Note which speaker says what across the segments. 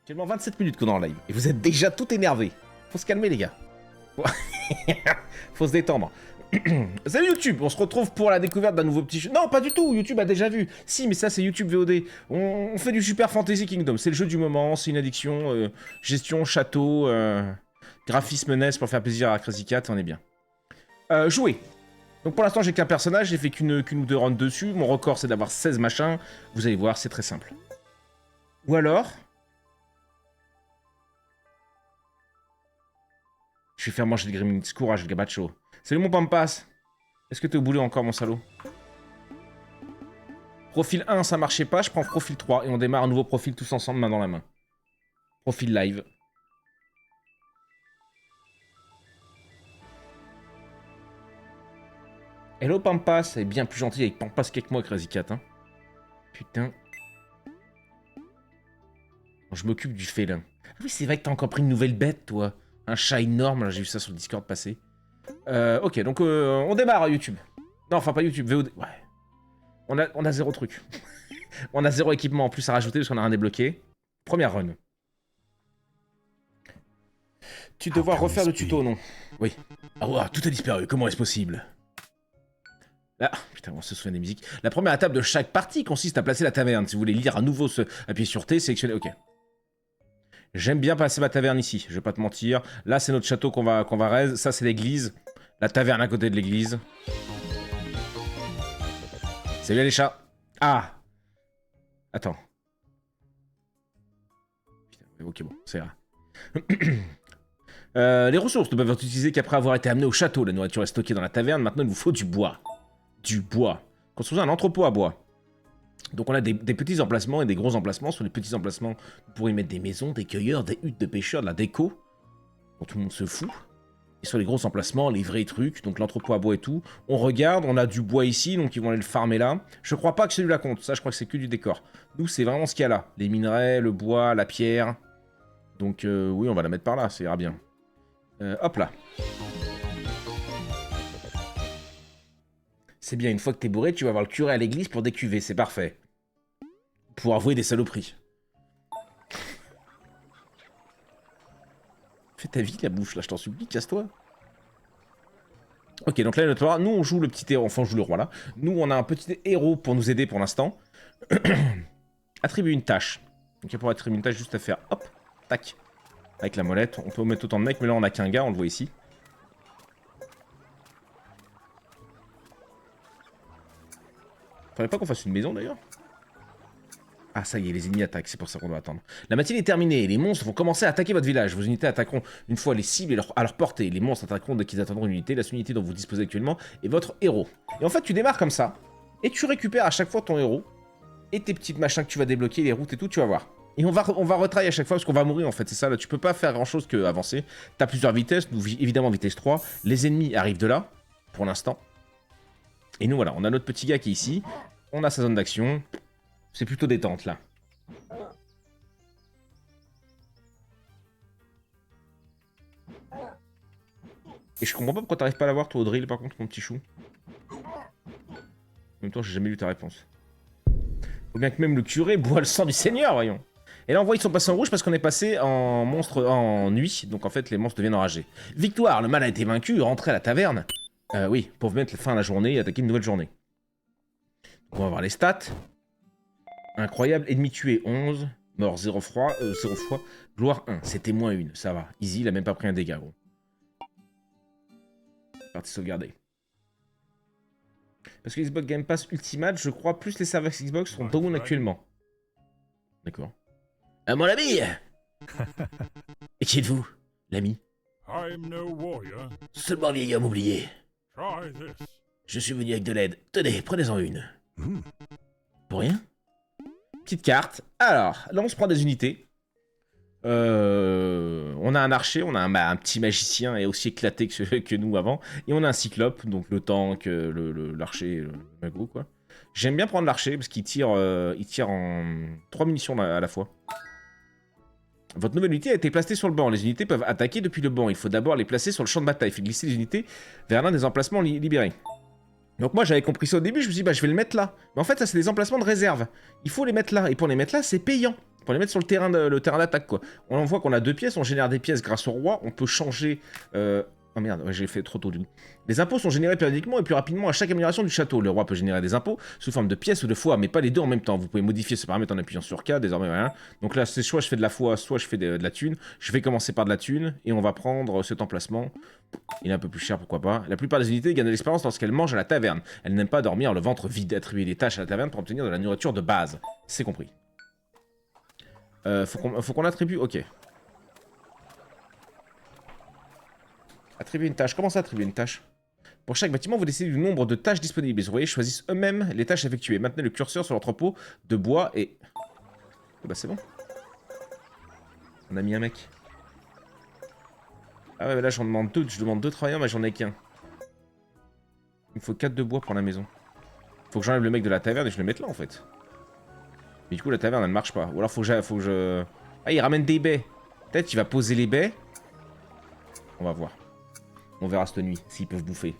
Speaker 1: Actuellement 27 minutes qu'on est en live. Et vous êtes déjà tout énervé. Faut se calmer les gars. Faut se détendre. Salut YouTube, on se retrouve pour la découverte d'un nouveau petit jeu. Non, pas du tout, YouTube a déjà vu. Si, mais ça c'est YouTube VOD. On fait du Super Fantasy Kingdom. C'est le jeu du moment, c'est une addiction. Gestion, château, graphisme NES pour faire plaisir à Crazy Cat, on est bien. Jouer. Donc pour l'instant j'ai qu'un personnage, j'ai fait qu'une ou deux runs dessus. Mon record c'est d'avoir 16 machins. Vous allez voir, c'est très simple. Ou alors... Je vais faire manger le Gremlins. Courage, le gabacho. Salut mon Pampas. Est-ce que t'es au boulot encore, mon salaud? Profil 1, ça marchait pas. Je prends profil 3 et on démarre un nouveau profil tous ensemble, main dans la main. Profil live. Hello Pampas. Elle est bien plus gentille avec Pampas qu'avec moi, Crazy Cat. Hein. Putain. Bon, je m'occupe du félin. Ah oui, c'est vrai que t'as encore pris une nouvelle bête, toi. Un chat énorme, j'ai vu ça sur le Discord passer. Ok, donc on démarre YouTube. Non, enfin pas YouTube, VOD. Ouais. On a zéro truc. On a zéro équipement en plus à rajouter parce qu'on a rien débloqué. Première run. Tu dois refaire le tuto, non? Oui. Ah ouais, tout a disparu, comment est-ce possible? Là, putain, on se souvient des musiques. La première étape de chaque partie consiste à placer la taverne. Si vous voulez lire à nouveau, appuyez sur T, sélectionnez... Ok. J'aime bien passer ma taverne ici, je vais pas te mentir. Là, c'est notre château qu'on va raise. Ça, c'est l'église. La taverne à côté de l'église. Salut les chats. Ah. Attends. Putain, ok, bon, c'est vrai. Les ressources ne peuvent être utilisées qu'après avoir été amenées au château. La nourriture est stockée dans la taverne. Maintenant, il vous faut du bois. Du bois. Construisez un entrepôt à bois. Donc on a des petits emplacements et des gros emplacements. Sur les petits emplacements, vous pourrez mettre des maisons, des cueilleurs, des huttes de pêcheurs, de la déco. Dont tout le monde se fout. Et sur les gros emplacements, les vrais trucs, donc l'entrepôt à bois et tout. On regarde, on a du bois ici, donc ils vont aller le farmer là. Je crois pas que celui-là compte, ça je crois que c'est que du décor. Nous c'est vraiment ce qu'il y a là. Les minerais, le bois, la pierre. Donc oui, on va la mettre par là, ça ira bien. Hop là. C'est bien, une fois que t'es bourré, tu vas voir le curé à l'église pour décuver, c'est parfait. Pour avouer des saloperies. Fais ta vie, la bouche, là, je t'en supplie, casse-toi. Ok, donc là, notre roi, nous, on joue le petit héros, enfin, on joue le roi, là. Nous, on a un petit héros pour nous aider pour l'instant. Attribue une tâche. Donc, il y a pour attribuer une tâche juste à faire, hop, tac. Avec la molette, on peut mettre autant de mecs, mais là, on a qu'un gars, on le voit ici. Faudrait pas qu'on fasse une maison d'ailleurs? Ah ça y est, les ennemis attaquent, c'est pour ça qu'on doit attendre. La matinée est terminée, les monstres vont commencer à attaquer votre village. Vos unités attaqueront une fois les cibles à leur portée. Les monstres attaqueront dès qu'ils atteindront une unité. La seule unité dont vous disposez actuellement est votre héros. Et en fait, tu démarres comme ça, et tu récupères à chaque fois ton héros, et tes petites machins que tu vas débloquer, les routes et tout, tu vas voir. Et on va retravailler à chaque fois parce qu'on va mourir en fait, c'est ça, là tu peux pas faire grand chose que avancer. T'as plusieurs vitesses, nous évidemment vitesse 3. Les ennemis arrivent de là, pour l'instant. Et nous voilà, on a notre petit gars qui est ici. On a sa zone d'action. C'est plutôt détente, là. Et je comprends pas pourquoi t'arrives pas à l'avoir, toi, au drill, par contre, mon petit chou. En même temps, j'ai jamais lu ta réponse. Faut bien que même le curé boit le sang du Seigneur, voyons. Et là, on voit qu'ils sont passés en rouge parce qu'on est passé en monstre en nuit. Donc, en fait, les monstres deviennent enragés. Victoire, le mal a été vaincu, rentrez à la taverne. Oui, pour mettre fin à la journée et attaquer une nouvelle journée. On va voir les stats. Incroyable, ennemi tué 11, mort 0 fois, gloire 1, c'était moins 1, ça va. Easy, il a même pas pris un dégât, gros. Partie sauvegardée. Parce que Xbox Game Pass Ultimate, je crois, plus les serveurs Xbox sont down actuellement. D'accord. Ah, mon ami. Et qui êtes-vous, l'ami? Seulement un vieil homme oublié. Je suis venu avec de l'aide. Tenez, prenez-en une. Pour rien? Petite carte. Alors, là on se prend des unités. On a un archer, on a un petit magicien et aussi éclaté que nous avant. Et on a un cyclope, donc le tank, l'archer, le mago quoi. J'aime bien prendre l'archer parce qu'il tire en 3 munitions à la fois. Votre nouvelle unité a été placée sur le banc. Les unités peuvent attaquer depuis le banc. Il faut d'abord les placer sur le champ de bataille. Il faut glisser les unités vers l'un des emplacements libérés. Donc moi j'avais compris ça au début, je me suis dit bah je vais le mettre là. Mais en fait ça c'est des emplacements de réserve. Il faut les mettre là, et pour les mettre là c'est payant. Pour les mettre sur le terrain d'attaque, quoi. On voit qu'on a 2 pièces, on génère des pièces grâce au roi, on peut changer... Oh merde, ouais, j'ai fait trop tôt du coup. Les impôts sont générés périodiquement et plus rapidement à chaque amélioration du château. Le roi peut générer des impôts sous forme de pièces ou de foi, mais pas les deux en même temps. Vous pouvez modifier ce paramètre en appuyant sur K, désormais rien. Donc là, c'est soit je fais de la foi, soit je fais de la thune. Je vais commencer par de la thune et on va prendre cet emplacement. Il est un peu plus cher, pourquoi pas. La plupart des unités gagnent de l'expérience lorsqu'elles mangent à la taverne. Elles n'aiment pas dormir le ventre vide. Attribuer des tâches à la taverne pour obtenir de la nourriture de base. C'est compris. Faut qu'on attribue... Ok. Attribuer une tâche. Comment ça, attribuer une tâche? Pour chaque bâtiment, vous décidez du nombre de tâches disponibles. Les ouvriers choisissent eux-mêmes les tâches effectuées. Maintenez le curseur sur l'entrepôt de bois et... Oh bah c'est bon. On a mis un mec. Ah ouais, mais là j'en demande 2. Je demande 2 travailleurs, mais j'en ai qu'un. Il me faut 4 de bois pour la maison. Faut que j'enlève le mec de la taverne et je le mette là en fait. Mais du coup, la taverne elle ne marche pas. Ou alors faut que je... Ah, il ramène des baies. Peut-être qu'il va poser les baies. On va voir. On verra cette nuit, s'ils peuvent bouffer.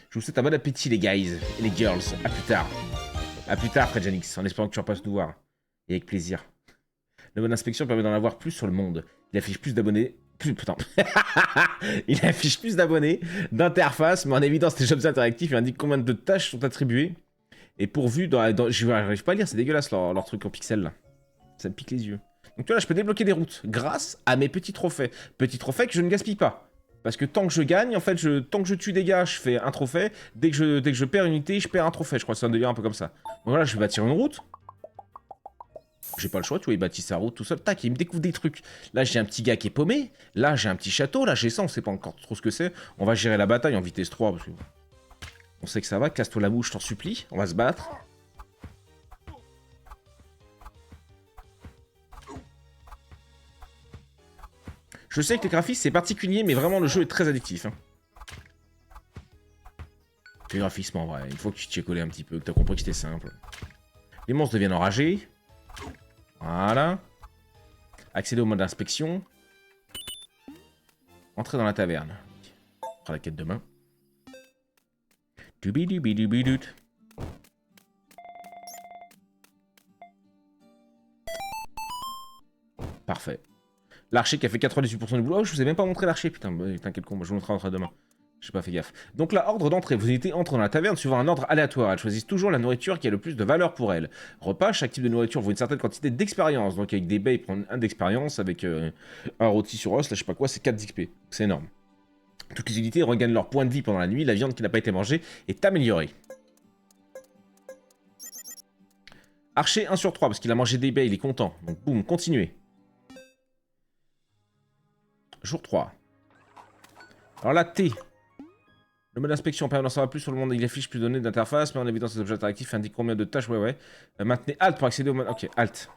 Speaker 1: Je vous souhaite un bon appétit, les guys et les girls. A plus tard. A plus tard, Fredjanix, en espérant que tu repasses nous voir. Et avec plaisir. Le mode inspection permet d'en avoir plus sur le monde. Il affiche plus d'abonnés... Putain. Il affiche plus d'abonnés, d'interface, mais en évidence les jobs interactifs, il indique combien de tâches sont attribuées. Et pourvu je n'arrive pas à lire, c'est dégueulasse leur truc en pixels, là. Ça me pique les yeux. Donc tu vois, là, je peux débloquer des routes grâce à mes petits trophées. Petits trophées que je ne gaspille pas. Parce que tant que je gagne, en fait, tant que je tue des gars, je fais un trophée. Dès que je perds une unité, je perds un trophée. Je crois que c'est un délire un peu comme ça. Donc voilà, je vais bâtir une route. J'ai pas le choix, tu vois, il bâtit sa route tout seul. Tac, il me découvre des trucs. Là, j'ai un petit gars qui est paumé. Là, j'ai un petit château. Là, j'ai ça, on sait pas encore trop ce que c'est. On va gérer la bataille en vitesse 3. Parce que on sait que ça va. Casse-toi la bouche, je t'en supplie. On va se battre. Je sais que les graphismes c'est particulier, mais vraiment le jeu est très addictif. Hein. Les graphismes en vrai, il faut que tu t'y aies collé un petit peu, que tu as compris que c'était simple. Les monstres deviennent enragés. Voilà. Accéder au mode d'inspection. Entrer dans la taverne. On fera la quête demain. Dubidubidubidout. Parfait. L'archer qui a fait 98% du boulot. Oh, je vous ai même pas montré l'archer, putain. Putain, quel con. Moi, je vous montrerai demain. J'ai pas fait gaffe. Donc là, ordre d'entrée. Vos unités entrent dans la taverne suivant un ordre aléatoire. Elles choisissent toujours la nourriture qui a le plus de valeur pour elles. Repas, chaque type de nourriture vaut une certaine quantité d'expérience. Donc avec des baies, ils prennent 1 d'expérience. Avec un rôti sur os, là, je sais pas quoi, c'est 4 d'XP. C'est énorme. Toutes les unités regagnent leur point de vie pendant la nuit. La viande qui n'a pas été mangée est améliorée. Archer 1 sur 3, parce qu'il a mangé des baies, il est content. Donc boum, continuez. Jour 3. Alors là, T. Le mode d'inspection permet d'en savoir plus sur le monde. Il affiche plus de données d'interface, mais en évidence les objets interactifs indique combien de tâches. Ouais. Maintenez Alt pour accéder au mode. Ok, Alt.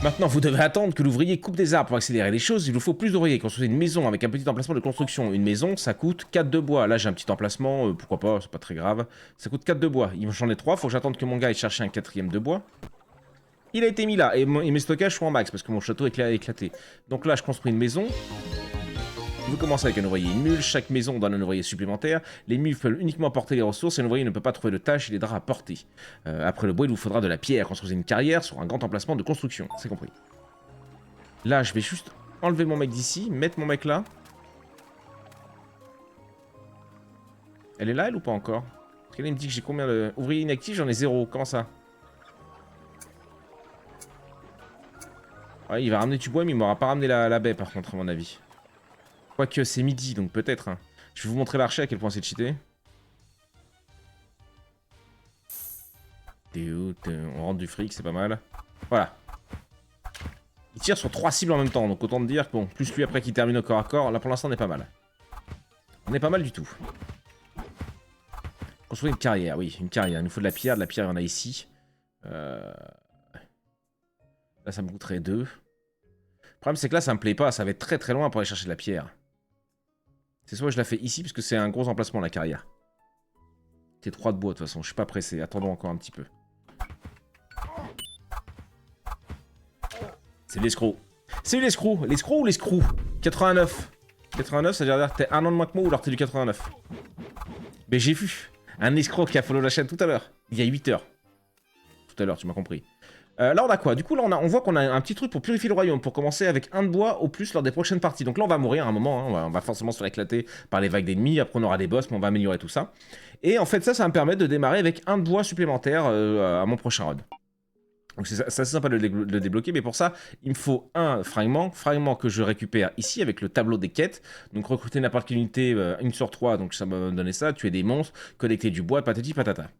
Speaker 1: Maintenant, vous devez attendre que l'ouvrier coupe des arbres pour accélérer les choses. Il vous faut plus d'ouvriers. Construisez une maison avec un petit emplacement de construction. Une maison, ça coûte 4 de bois. Là, j'ai un petit emplacement. Pourquoi pas, c'est pas très grave. Ça coûte 4 de bois. J'en ai 3. Faut que j'attende que mon gars aille chercher un 4e de bois. Il a été mis là. Et mes stockages sont en max parce que mon château est éclaté. Donc là, je construis une maison. Vous commencez avec un ouvrier et une mule, chaque maison donne un ouvrier supplémentaire, les mules peuvent uniquement porter les ressources et un ouvrier ne peut pas trouver de tâches, il aidera à porter. Après le bois, il vous faudra de la pierre, construisez une carrière sur un grand emplacement de construction, c'est compris. Là, je vais juste enlever mon mec d'ici, mettre mon mec là. Elle est là, elle ou pas encore? Parce qu'elle me dit que j'ai combien de... Ouvrier inactif, j'en ai 0, comment ça? Ouais, il va ramener du bois, mais il m'aura pas ramené la baie par contre, à mon avis. Quoique c'est midi, donc peut-être. Hein. Je vais vous montrer l'archer à quel point c'est cheaté. On rentre du fric, c'est pas mal. Voilà. Il tire sur 3 cibles en même temps, donc autant te dire que bon, plus lui après qui termine au corps à corps, là pour l'instant on est pas mal. On est pas mal du tout. Construire une carrière, oui, une carrière. Il nous faut de la pierre il y en a ici. Là ça me coûterait 2. Le problème c'est que là ça me plaît pas, ça va être très très loin pour aller chercher de la pierre. C'est soit je la fais ici, parce que c'est un gros emplacement, la carrière. C'est 3 de bois, de toute façon. Je suis pas pressé. Attendons encore un petit peu. C'est l'escroc. C'est l'escroc. L'escroc ou l'escroc? 89. 89, ça veut dire que t'es 1 an de moins que moi ou alors t'es du 89. Mais j'ai vu un escroc qui a follow la chaîne tout à l'heure. Il y a 8 heures. Tout tout à l'heure, tu m'as compris. Là, on a quoi? Du coup, là, on voit qu'on a un petit truc pour purifier le royaume, pour commencer avec un de bois au plus lors des prochaines parties. Donc là, on va mourir à un moment, hein, on va forcément se faire éclater par les vagues d'ennemis, après on aura des boss, mais on va améliorer tout ça. Et en fait, ça va me permettre de démarrer avec un de bois supplémentaire à mon prochain run. Donc c'est assez sympa de le débloquer, mais pour ça, il me faut un fragment que je récupère ici avec le tableau des quêtes. Donc recruter n'importe quelle unité, 1 sur 3, donc ça va me donner ça, tuer des monstres, collecter du bois, patati patata.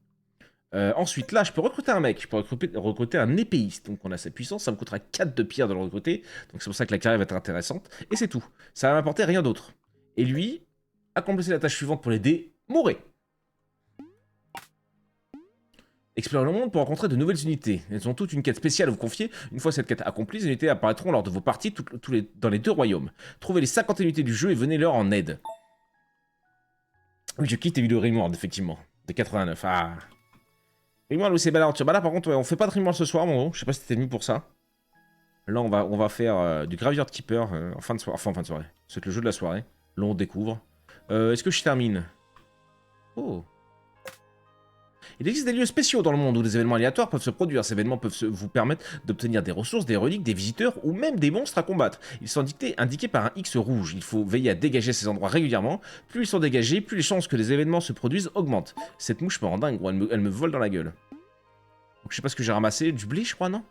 Speaker 1: Ensuite, là, je peux recruter un mec, je peux recruter un épéiste. Donc on a cette puissance, ça me coûtera 4 de pierre de le recruter, donc c'est pour ça que la carrière va être intéressante. Et c'est tout, ça va m'apporter rien d'autre. Et lui, accomplissez la tâche suivante pour l'aider, mourrez. Explorer le monde pour rencontrer de nouvelles unités. Elles ont toutes une quête spéciale à vous confier. Une fois cette quête accomplie, les unités apparaîtront lors de vos parties dans les 2 royaumes. Trouvez les 50 unités du jeu et venez leur en aide. Oui, je quitte les vidéos Rimworld, effectivement. De 89. Ah. Rimworld, oui, c'est belle aventure. Bah là, par contre, ouais, on fait pas de Rimworld ce soir, mon gros. Je sais pas si t'es venu pour ça. Là, on va faire du Graveyard Keeper en fin de soirée. Enfin, en fin de soirée. C'est le jeu de la soirée. Là, on découvre. Est-ce que je termine? Oh. Il existe des lieux spéciaux dans le monde où des événements aléatoires peuvent se produire. Ces événements peuvent vous permettre d'obtenir des ressources, des reliques, des visiteurs ou même des monstres à combattre. Ils sont indiqués par un X rouge. Il faut veiller à dégager ces endroits régulièrement. Plus ils sont dégagés, plus les chances que les événements se produisent augmentent. Cette mouche me rend dingue, gros. Elle me vole dans la gueule. Donc je sais pas ce que j'ai ramassé. Du blé, je crois, non?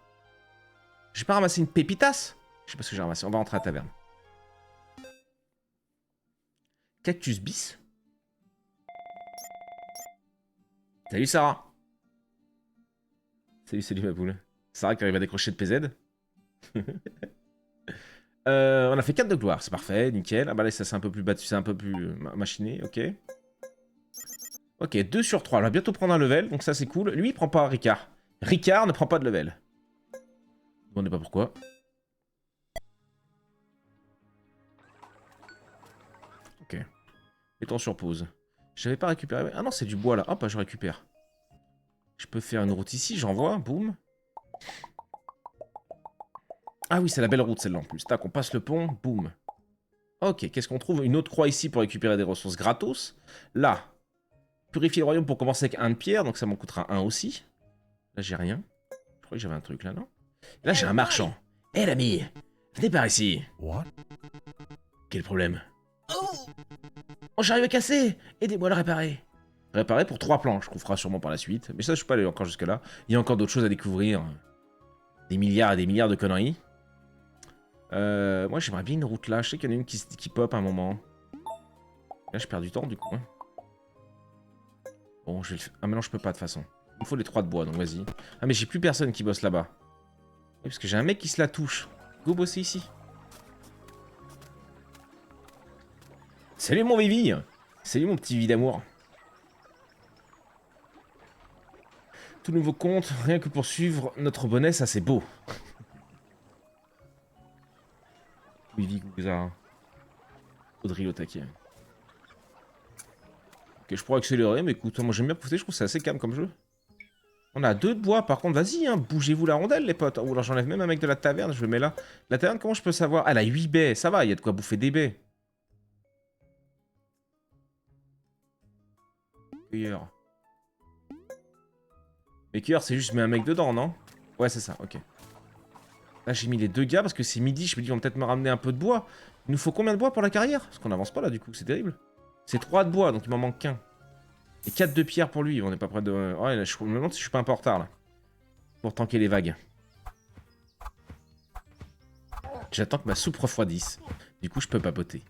Speaker 1: J'ai pas ramassé une pépitas? Je sais pas ce que j'ai ramassé. On va rentrer à la taverne. Cactus bis. Salut Sarah. Salut ma poule. Sarah qui arrive à décrocher de PZ. On a fait 4 de gloire, c'est parfait, nickel. Ah bah là ça c'est un peu plus battu, c'est un peu plus machiné, ok. Ok, 2 sur 3, on va bientôt prendre un level, donc ça c'est cool. Lui il prend pas Ricard. Ricard ne prend pas de level. Je ne demandez pas pourquoi. Ok. Mettons sur pause. J'avais pas récupéré... Ah non c'est du bois là, hop je récupère. Je peux faire une route ici, j'envoie, boum. Ah oui c'est la belle route celle-là en plus. Tac, on passe le pont, boum. Ok, qu'est-ce qu'on trouve? Une autre croix ici pour récupérer des ressources gratos. Là, purifier le royaume pour commencer avec 1 de pierre, donc ça m'en coûtera 1 aussi. Là, j'ai rien. Je crois que j'avais un truc là, non? Là, j'ai un marchand. Hé, l'ami, venez par ici. What? Quel problème? Oh, j'arrive à casser. Aidez-moi à le réparer. Réparer pour 3 planches, qu'on fera sûrement par la suite. Mais ça, je suis pas allé encore jusque là. Il y a encore d'autres choses à découvrir. Des milliards et des milliards de conneries. Moi, j'aimerais bien une route là. Je sais qu'il y en a une qui pop à un moment. Là, je perds du temps, du coup. Hein. Bon, je vais le faire. Ah, mais non, je peux pas, de toute façon. Il me faut les 3 de bois, donc vas-y. Ah, mais j'ai plus personne qui bosse là-bas. Oui, parce que j'ai un mec qui se la touche. Go bosser ici. Salut mon Vivi. Salut mon petit Vivi d'amour. Tout nouveau compte, rien que pour suivre notre bonnet, ça c'est beau. Vivi Gouza. Audrey au taquet. Ok, je pourrais accélérer, mais écoute, moi j'aime bien pousser, je trouve que c'est assez calme comme jeu. On a 2 de bois, par contre, vas-y, hein, bougez-vous la rondelle, les potes. Ou alors j'enlève même un mec de la taverne, je le mets là. La taverne, comment je peux savoir? Elle a 8 baies, ça va, il y a de quoi bouffer des baies. Cueilleur. Mais cueilleur, c'est juste, je mets un mec dedans, non? Ouais, c'est ça, ok. Là, j'ai mis les 2 gars parce que c'est midi, je me dis, ils vont peut-être me ramener un peu de bois. Il nous faut combien de bois pour la carrière? Parce qu'on avance pas là, du coup, c'est terrible. C'est 3 de bois, donc il m'en manque qu'un. Et 4 de pierre pour lui, on n'est pas près de... Ouais, là, je me demande si je suis pas un peu en retard, là. Pour tanker les vagues. J'attends que ma soupe refroidisse. Du coup, je peux papoter.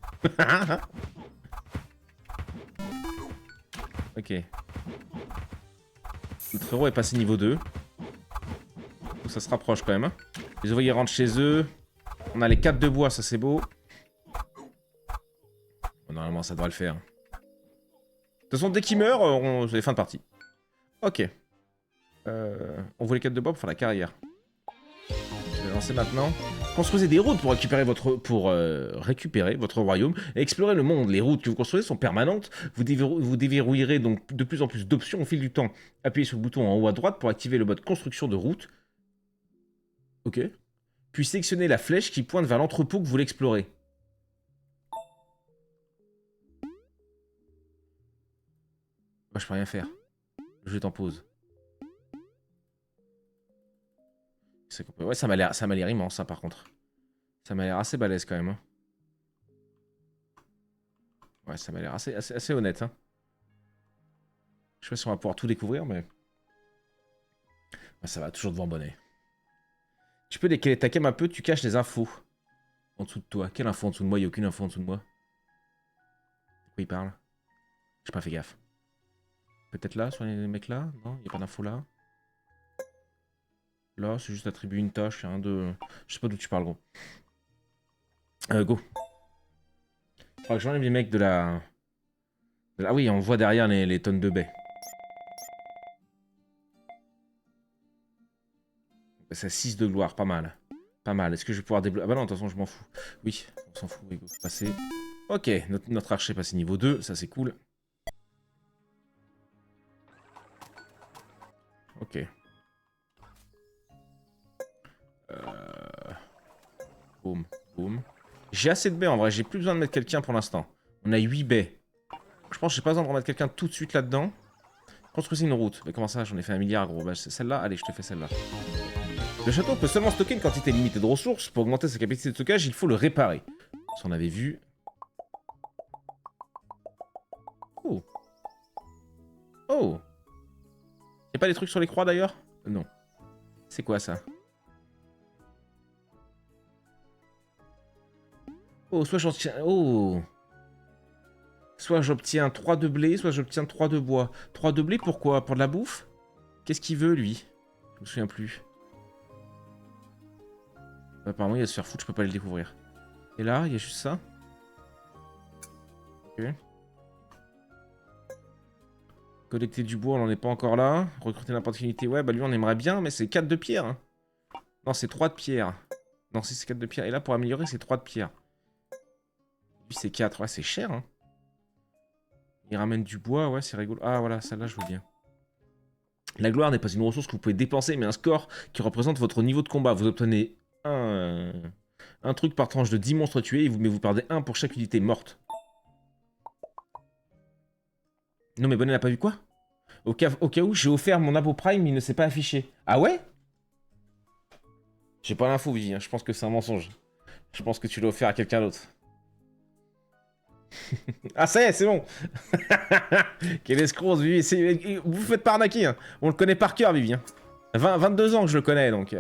Speaker 1: Ok. Notre héros est passé niveau 2. Donc ça se rapproche quand même. Hein. Les ouvriers rentrent chez eux. On a les 4 de bois, ça c'est beau. Bon, normalement, ça devrait le faire. De toute façon, dès qu'il meurt, c'est fin de partie. Ok. On voulait 4 de bois pour faire la carrière. Je vais lancer maintenant. Construisez des routes pour récupérer votre royaume et explorer le monde. Les routes que vous construisez sont permanentes. Vous déverrouillerez donc de plus en plus d'options au fil du temps. Appuyez sur le bouton en haut à droite pour activer le mode construction de route. Ok. Puis sélectionnez la flèche qui pointe vers l'entrepôt que vous voulez explorer. Moi, je peux rien faire. Le jeu est en pause. c'est complet. Ouais, ça m'a l'air immense, ça, par contre. Ça m'a l'air assez balèze, quand même. Hein. Ouais, ça m'a l'air assez honnête. Hein. Je sais pas si on va pouvoir tout découvrir, mais... Ouais, ça va, toujours devant bonnet. Tu peux décaler ta cam un peu, tu caches les infos. En dessous de toi. Quelle info en dessous de moi? Il n'y a aucune info en dessous de moi. De quoi il parle? J'ai pas fait gaffe. Peut-être là, sur les mecs là? Non, il n'y a pas d'info là. Là, c'est juste attribuer une tâche. Un, deux... Je sais pas d'où tu parles, gros. Go. Faudra que j'enlève les mecs de la... Ah oui, on voit derrière les tonnes de baies. C'est 6 de gloire, pas mal. Pas mal. Est-ce que je vais pouvoir débloquer... Ah bah non, de toute façon, je m'en fous. Oui, on s'en fout. Go. Passer. Ok, notre archer est passé niveau 2. Ça, c'est cool. Ok. Boum, boum. J'ai assez de baies en vrai, j'ai plus besoin de mettre quelqu'un pour l'instant. On a 8 baies. Je pense que j'ai pas besoin de remettre quelqu'un tout de suite là-dedans. Construisez une route. Mais comment ça? J'en ai fait 1 milliard, gros. Bah, c'est celle-là. Allez, je te fais celle-là. Le château peut seulement stocker une quantité limitée de ressources. Pour augmenter sa capacité de stockage, il faut le réparer. Si on avait vu. Oh. Oh. Y'a pas des trucs sur les croix d'ailleurs? Non. C'est quoi ça? Oh, soit j'obtiens... Oh. Soit j'obtiens 3 de blé, soit j'obtiens 3 de bois. 3 de blé, pourquoi? Pour de la bouffe? Qu'est-ce qu'il veut, lui? Je me souviens plus. Apparemment, il va se faire foutre, je peux pas le découvrir. Et là, il y a juste ça? Ok. Collecter du bois, on n'en est pas encore là. Recruter n'importe quelle unité, ouais, bah lui, on aimerait bien, mais c'est 4 de pierre. Hein. Non, c'est 3 de pierre. Non, c'est 4 de pierre. Et là, pour améliorer, c'est 3 de pierre. Lui, c'est 4. Ouais, c'est cher, hein. Il ramène du bois, ouais, c'est rigolo. Ah, voilà, celle-là, je veux bien. La gloire n'est pas une ressource que vous pouvez dépenser, mais un score qui représente votre niveau de combat. Vous obtenez un truc par tranche de 10 monstres tués, mais vous perdez 1 pour chaque unité morte. Non, mais Bonnet n'a pas vu quoi? Au cas où, j'ai offert mon abo Prime, il ne s'est pas affiché. Ah ouais? J'ai pas l'info, Vivi, hein. Je pense que c'est un mensonge. Je pense que tu l'as offert à quelqu'un d'autre. Ah, ça y est, c'est bon. Quel escroc, Vivi. Vous faites pas arnaquer, hein. On le connaît par cœur, Vivi. Hein. 22 ans que je le connais, donc...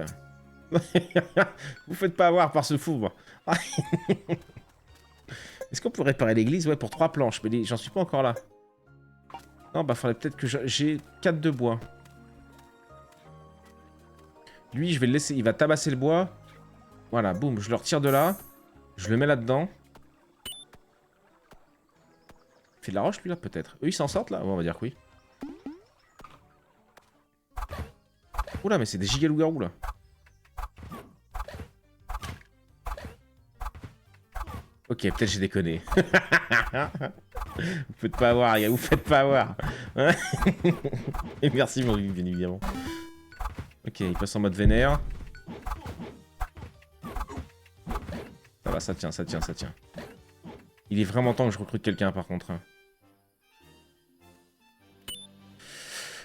Speaker 1: Vous faites pas avoir par ce fou. Est-ce qu'on peut réparer l'église? Ouais, pour 3 planches, mais j'en suis pas encore là. Non, bah faudrait peut-être que j'ai 4 de bois. Lui, je vais le laisser, il va tabasser le bois. Voilà, boum, je le retire de là. Je le mets là-dedans. Il fait de la roche, lui, là, peut-être. Eux, ils s'en sortent, là? Ouais, on va dire que oui. Oula, mais c'est des giga-loups-garous, là. Ok, peut-être j'ai déconné. Vous faites pas avoir, gars, vous faites pas avoir. Et merci, mon bien évidemment. Ok, il passe en mode vénère. Ça va, ça tient, ça tient, ça tient. Il est vraiment temps que je recrute quelqu'un, par contre. Hein.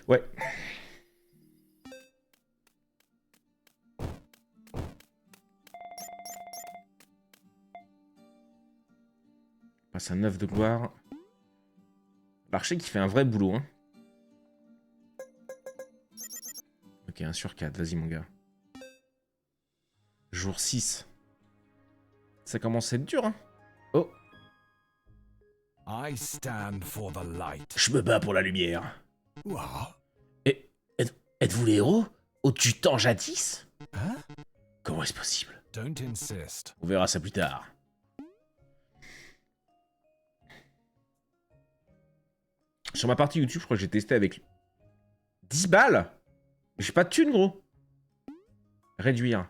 Speaker 1: Ouais. Passe à 9 de gloire. L'archer qui fait un vrai boulot, hein. Ok, 1 sur 4, vas-y mon gars. Jour 6. Ça commence à être dur, hein. Oh.
Speaker 2: I stand for the light.
Speaker 1: Je me bats pour la lumière.
Speaker 2: What?
Speaker 1: Et êtes-vous les héros au-dessus du temps jadis?
Speaker 2: Huh?
Speaker 1: Comment est-ce possible?
Speaker 2: Don't insist.
Speaker 1: On verra ça plus tard. Sur ma partie YouTube, je crois que j'ai testé avec 10 balles. J'ai pas de thune, gros. Réduire.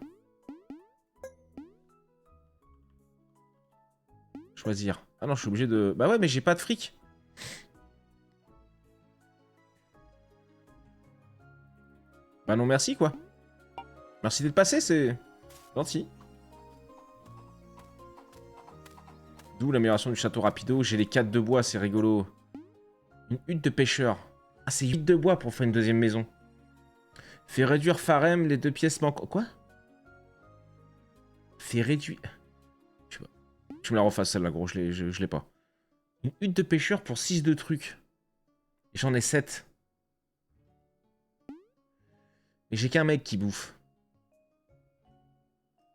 Speaker 1: Choisir. Ah non, je suis obligé de... Bah ouais, mais j'ai pas de fric. Bah non, merci, quoi. Merci d'être passé, c'est... gentil. D'où l'amélioration du château rapido. J'ai les 4 de bois, c'est rigolo. Une hutte de pêcheur. Ah, c'est 8 de bois pour faire une deuxième maison. Fait réduire Farem, les 2 pièces manquent. Quoi? Fait réduire... Je sais pas. Je me la refasse celle-là, gros, je l'ai pas. Une hutte de pêcheur pour 6 de trucs. Et j'en ai 7. Et j'ai qu'un mec qui bouffe.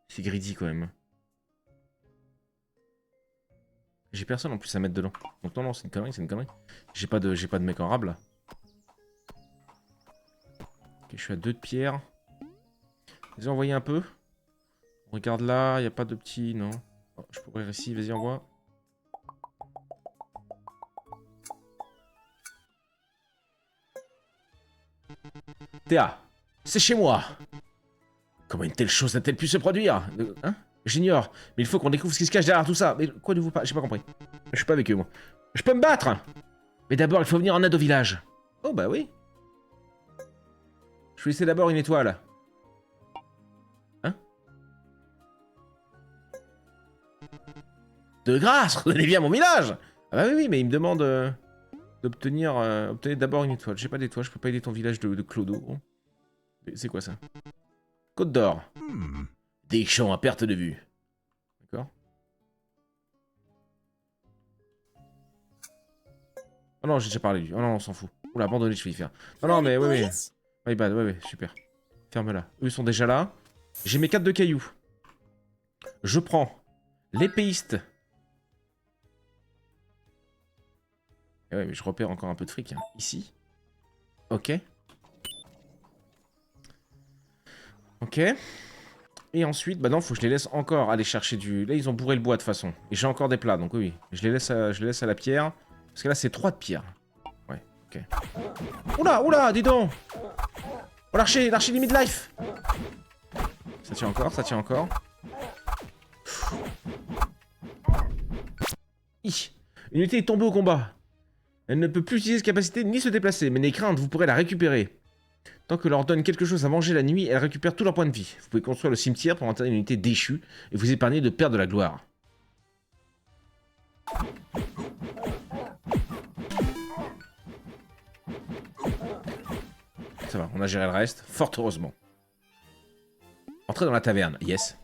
Speaker 1: C'est greedy quand même. J'ai personne en plus à mettre dedans. Donc non, c'est une connerie, c'est une connerie. J'ai pas de mec en rab là. Ok, je suis à 2 de pierre. Vas-y, envoyez un peu. On regarde là, il a pas de petit... Non. Oh, je peux ouvrir ici, vas-y, envoie. Théa, c'est chez moi. Comment une telle chose a-t-elle pu se produire? Hein? J'ignore, mais il faut qu'on découvre ce qui se cache derrière tout ça. Mais quoi de vous pas? J'ai pas compris. Je suis pas avec eux, moi. Je peux me battre! Mais d'abord, il faut venir en aide au village. Oh, bah oui. Je vais laisser d'abord une étoile. Hein? De grâce, revenez bien à mon village! Ah bah oui, mais il me demande d'obtenir d'abord une étoile. J'ai pas d'étoile, je peux pas aider ton village de Clodo. C'est quoi ça? Côte d'or. Des champs à perte de vue. D'accord. Oh non, j'ai déjà parlé lui. Oh non, on s'en fout. Oula, abandonné, je vais y faire. Non, non, mais oui, oui. My bad, ouais, super. Ferme-la. Eux, ils sont déjà là. J'ai mes 4 de cailloux. Je prends l'épéiste. Et ouais, mais je repère encore un peu de fric. Hein. Ici. Ok. Ok. Et ensuite, bah non, faut que je les laisse encore aller chercher du... Là, ils ont bourré le bois de toute façon. Et j'ai encore des plats, donc oui. Je les laisse à la pierre. Parce que là, c'est 3 de pierre. Ouais, ok. Oula, oula, dis donc. Oh, l'archer du midlife. Ça tient encore, ça tient encore. Hi. Une unité est tombée au combat. Elle ne peut plus utiliser cette capacité ni se déplacer, mais n'ayez crainte, vous pourrez la récupérer. Tant que leur donne quelque chose à manger la nuit, elle récupère tous leurs points de vie. Vous pouvez construire le cimetière pour enterrer une unité déchue et vous épargner de perdre de la gloire. Ça va, on a géré le reste, fort heureusement. Entrez dans la taverne, yes.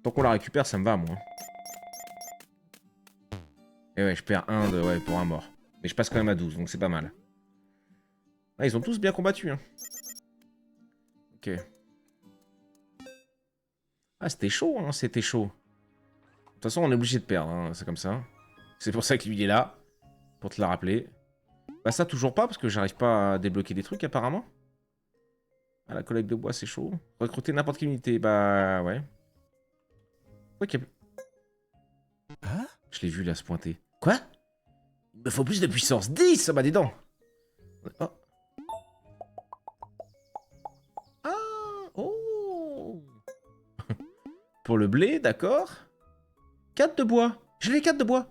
Speaker 1: Tant qu'on la récupère, ça me va, moi. Et ouais, je perds 1 ouais, pour un mort. Mais je passe quand même à 12, donc c'est pas mal. Ah, ils ont tous bien combattu, hein. Ok. Ah, c'était chaud, hein, c'était chaud. De toute façon, on est obligé de perdre, hein, c'est comme ça. C'est pour ça qu'il est là, pour te la rappeler. Bah ça, toujours pas, parce que j'arrive pas à débloquer des trucs, apparemment. Ah, la collecte de bois, c'est chaud. Recruter n'importe quelle unité, bah ouais. Ok.
Speaker 2: Hein?
Speaker 1: Je l'ai vu, là, se pointer. Quoi? Il me faut plus de puissance. 10! Ah bah dis donc. Oh. Ah! Oh! Pour le blé, d'accord. 4 de bois. J'ai les 4 de bois.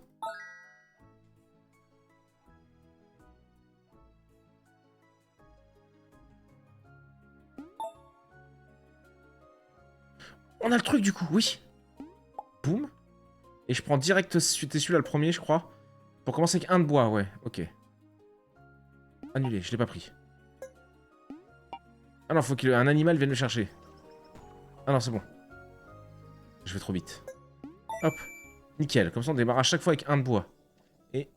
Speaker 1: On a le truc du coup, oui. Boum. Et je prends direct, c'était celui-là le premier, je crois. Pour commencer avec 1 de bois, ouais, ok. Annulé, je l'ai pas pris. Ah non, faut qu'un animal vienne le chercher. Ah non, c'est bon. Je vais trop vite. Hop. Nickel, comme ça on démarre à chaque fois avec 1 de bois. Et...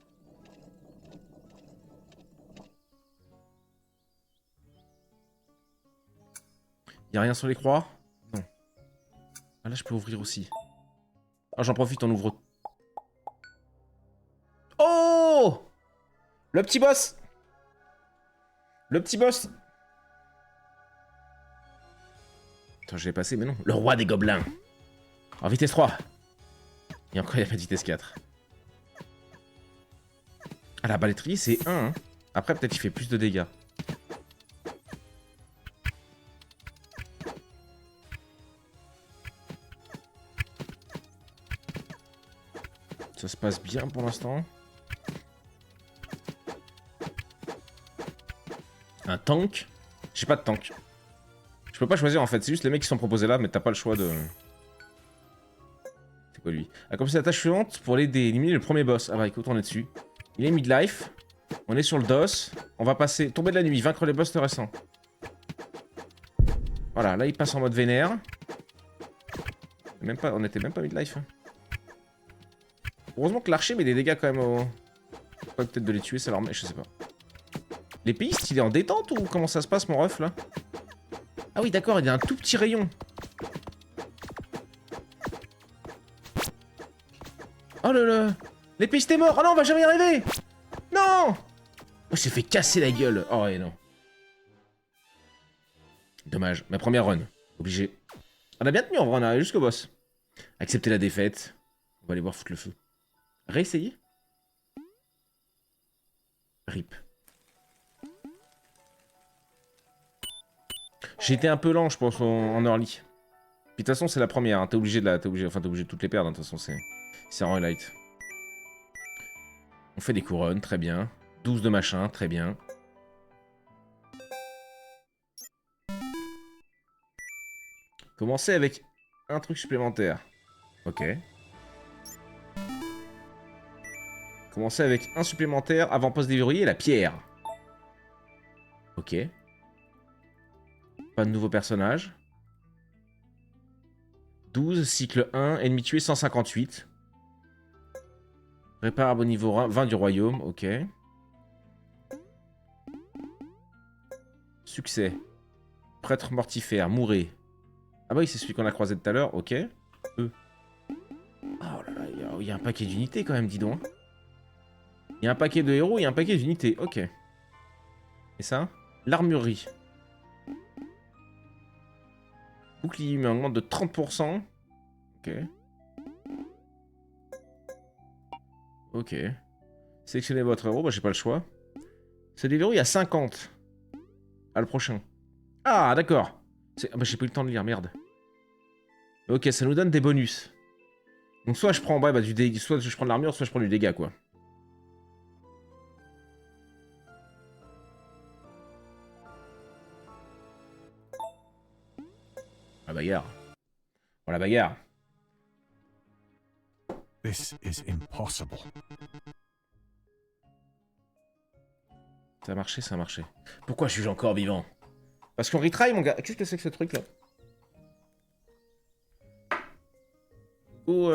Speaker 1: Y'a rien sur les croix? Non. Ah là, je peux ouvrir aussi. Ah, j'en profite, on ouvre... Oh! Le petit boss! Le petit boss! Attends, je l'ai passé, mais non. Le roi des gobelins. En vitesse 3. Et encore, il n'y a pas de vitesse 4. Ah, la baletterie, c'est 1. Hein. Après, peut-être qu'il fait plus de dégâts. Ça se passe bien pour l'instant. Un tank? J'ai pas de tank. Je peux pas choisir en fait, c'est juste les mecs qui sont proposés là, mais t'as pas le choix de... C'est quoi lui? Accomplir la tâche suivante pour l'aider à éliminer le premier boss. Ah bah écoute, on est dessus. Il est midlife. On est sur le DOS. On va passer... Tomber de la nuit, vaincre les boss récents. Voilà, là il passe en mode vénère. Même pas, on était même pas mid-life. Hein. Heureusement que l'archer met des dégâts quand même au... Peut-être de les tuer, ça leur met, je sais pas. L'épéiste, il est en détente ou comment ça se passe mon ref là? Ah oui d'accord, il y a un tout petit rayon. Oh le... L'épéiste est mort. Oh non, on va jamais y arriver. Non. Oh, il s'est fait casser la gueule. Oh ouais, non. Dommage. Ma première run. Obligé. On a bien tenu en vrai, on est arrivé jusqu'au boss. Accepter la défaite. On va aller voir foutre le feu. Réessayer. RIP. J'ai été un peu lent, je pense, en early. Puis de toute façon, c'est la première. Hein. T'es obligé de la... T'es obligé de toutes les perdre. De toute façon, c'est en highlight. On fait des couronnes, très bien. 12 de machin, très bien. Commencer avec un truc supplémentaire. Ok. Commencer avec un supplémentaire avant poste déverrouillé, la pierre. Ok. Pas de nouveau personnage. 12, cycle 1, ennemi tué 158. Réparable au niveau 20 du royaume, ok. Succès. Prêtre mortifère, mourrez. Ah bah oui, c'est celui qu'on a croisé tout à l'heure, ok. Oh là là, il y a un paquet d'unités quand même, dis donc. Il y a un paquet de héros, il y a un paquet d'unités, ok. Et ça? L'armurerie. Bouclier mais augmente de 30%. Ok. Ok. Sélectionnez votre héros, bah j'ai pas le choix. Ça déverrouille à 50. Ah, le prochain. Ah, d'accord. Ah bah j'ai pas eu le temps de lire, merde. Ok, ça nous donne des bonus. Donc soit je prends bah, du dégât, soit je prends de l'armure, soit je prends du dégât, quoi. La bagarre. Oh, la bagarre.
Speaker 2: This is impossible.
Speaker 1: Ça a marché, ça a marché. Pourquoi je suis encore vivant? Parce qu'on retry, mon gars. Qu'est-ce que c'est que ce truc, là? Ou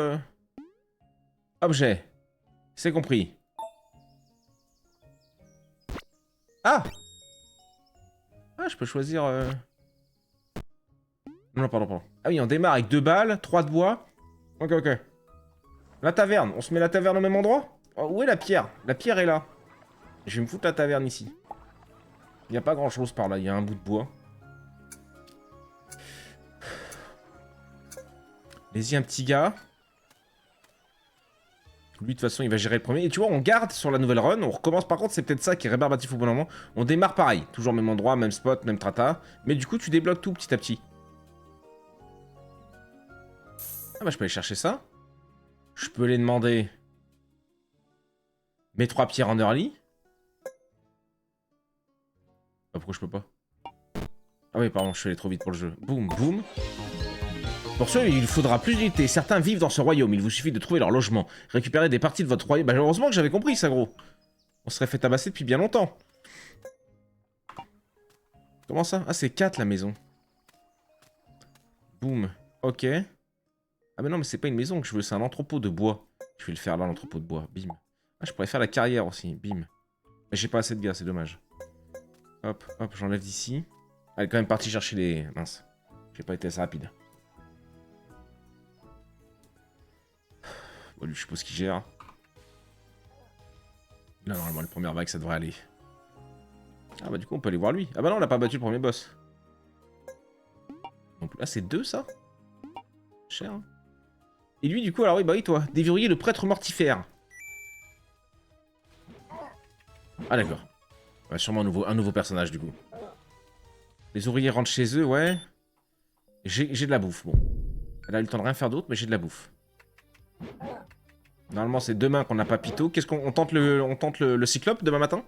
Speaker 1: objet. C'est compris. Ah! Ah, je peux choisir... Non, pardon. Ah oui, on démarre avec 2 balles, 3 de bois. Ok. La taverne. On se met la taverne au même endroit? Oh, où est la pierre? La pierre est là. Je vais me foutre la taverne ici. Il n'y a pas grand chose par là, il y a un bout de bois. Vas-y, un petit gars. Lui, de toute façon, il va gérer le premier. Et tu vois, on garde sur la nouvelle run. On recommence. Par contre, c'est peut-être ça qui est rébarbatif au bon moment. On démarre pareil. Toujours même endroit, même spot, même trata. Mais du coup, tu débloques tout petit à petit. Ah bah, je peux aller chercher ça. Je peux les demander. Mes 3 pierres en early. Ah, pourquoi je peux pas? Ah oui, pardon, je suis allé trop vite pour le jeu. Boum, boum. Pour ce, il faudra plus d'unités. Certains vivent dans ce royaume. Il vous suffit de trouver leur logement. Récupérer des parties de votre royaume. Bah, heureusement que j'avais compris ça, gros. On serait fait tabasser depuis bien longtemps. Comment ça? Ah, c'est 4 la maison. Boum. Ok. Ah, mais non, mais c'est pas une maison que je veux, c'est un entrepôt de bois. Je vais le faire là, l'entrepôt de bois. Bim. Ah, je pourrais faire la carrière aussi. Bim. Mais j'ai pas assez de gars, c'est dommage. Hop, j'enlève d'ici. Elle est quand même partie chercher les... Mince. J'ai pas été assez rapide. Bon, lui, je suppose qu'il gère. Là, normalement, la première vague, ça devrait aller. Ah, bah, du coup, on peut aller voir lui. Ah, bah non, on n'a pas battu le premier boss. Ah, c'est 2, ça? Cher, hein. Et lui, du coup, alors oui, bah oui, toi. Déverrouiller le prêtre mortifère. Ah, d'accord. Ouais, sûrement un nouveau personnage, du coup. Les ouvriers rentrent chez eux, ouais. J'ai de la bouffe, bon. Elle a eu le temps de rien faire d'autre, mais j'ai de la bouffe. Normalement, c'est demain qu'on n'a pas Pito. Qu'est-ce qu'on tente le cyclope demain matin?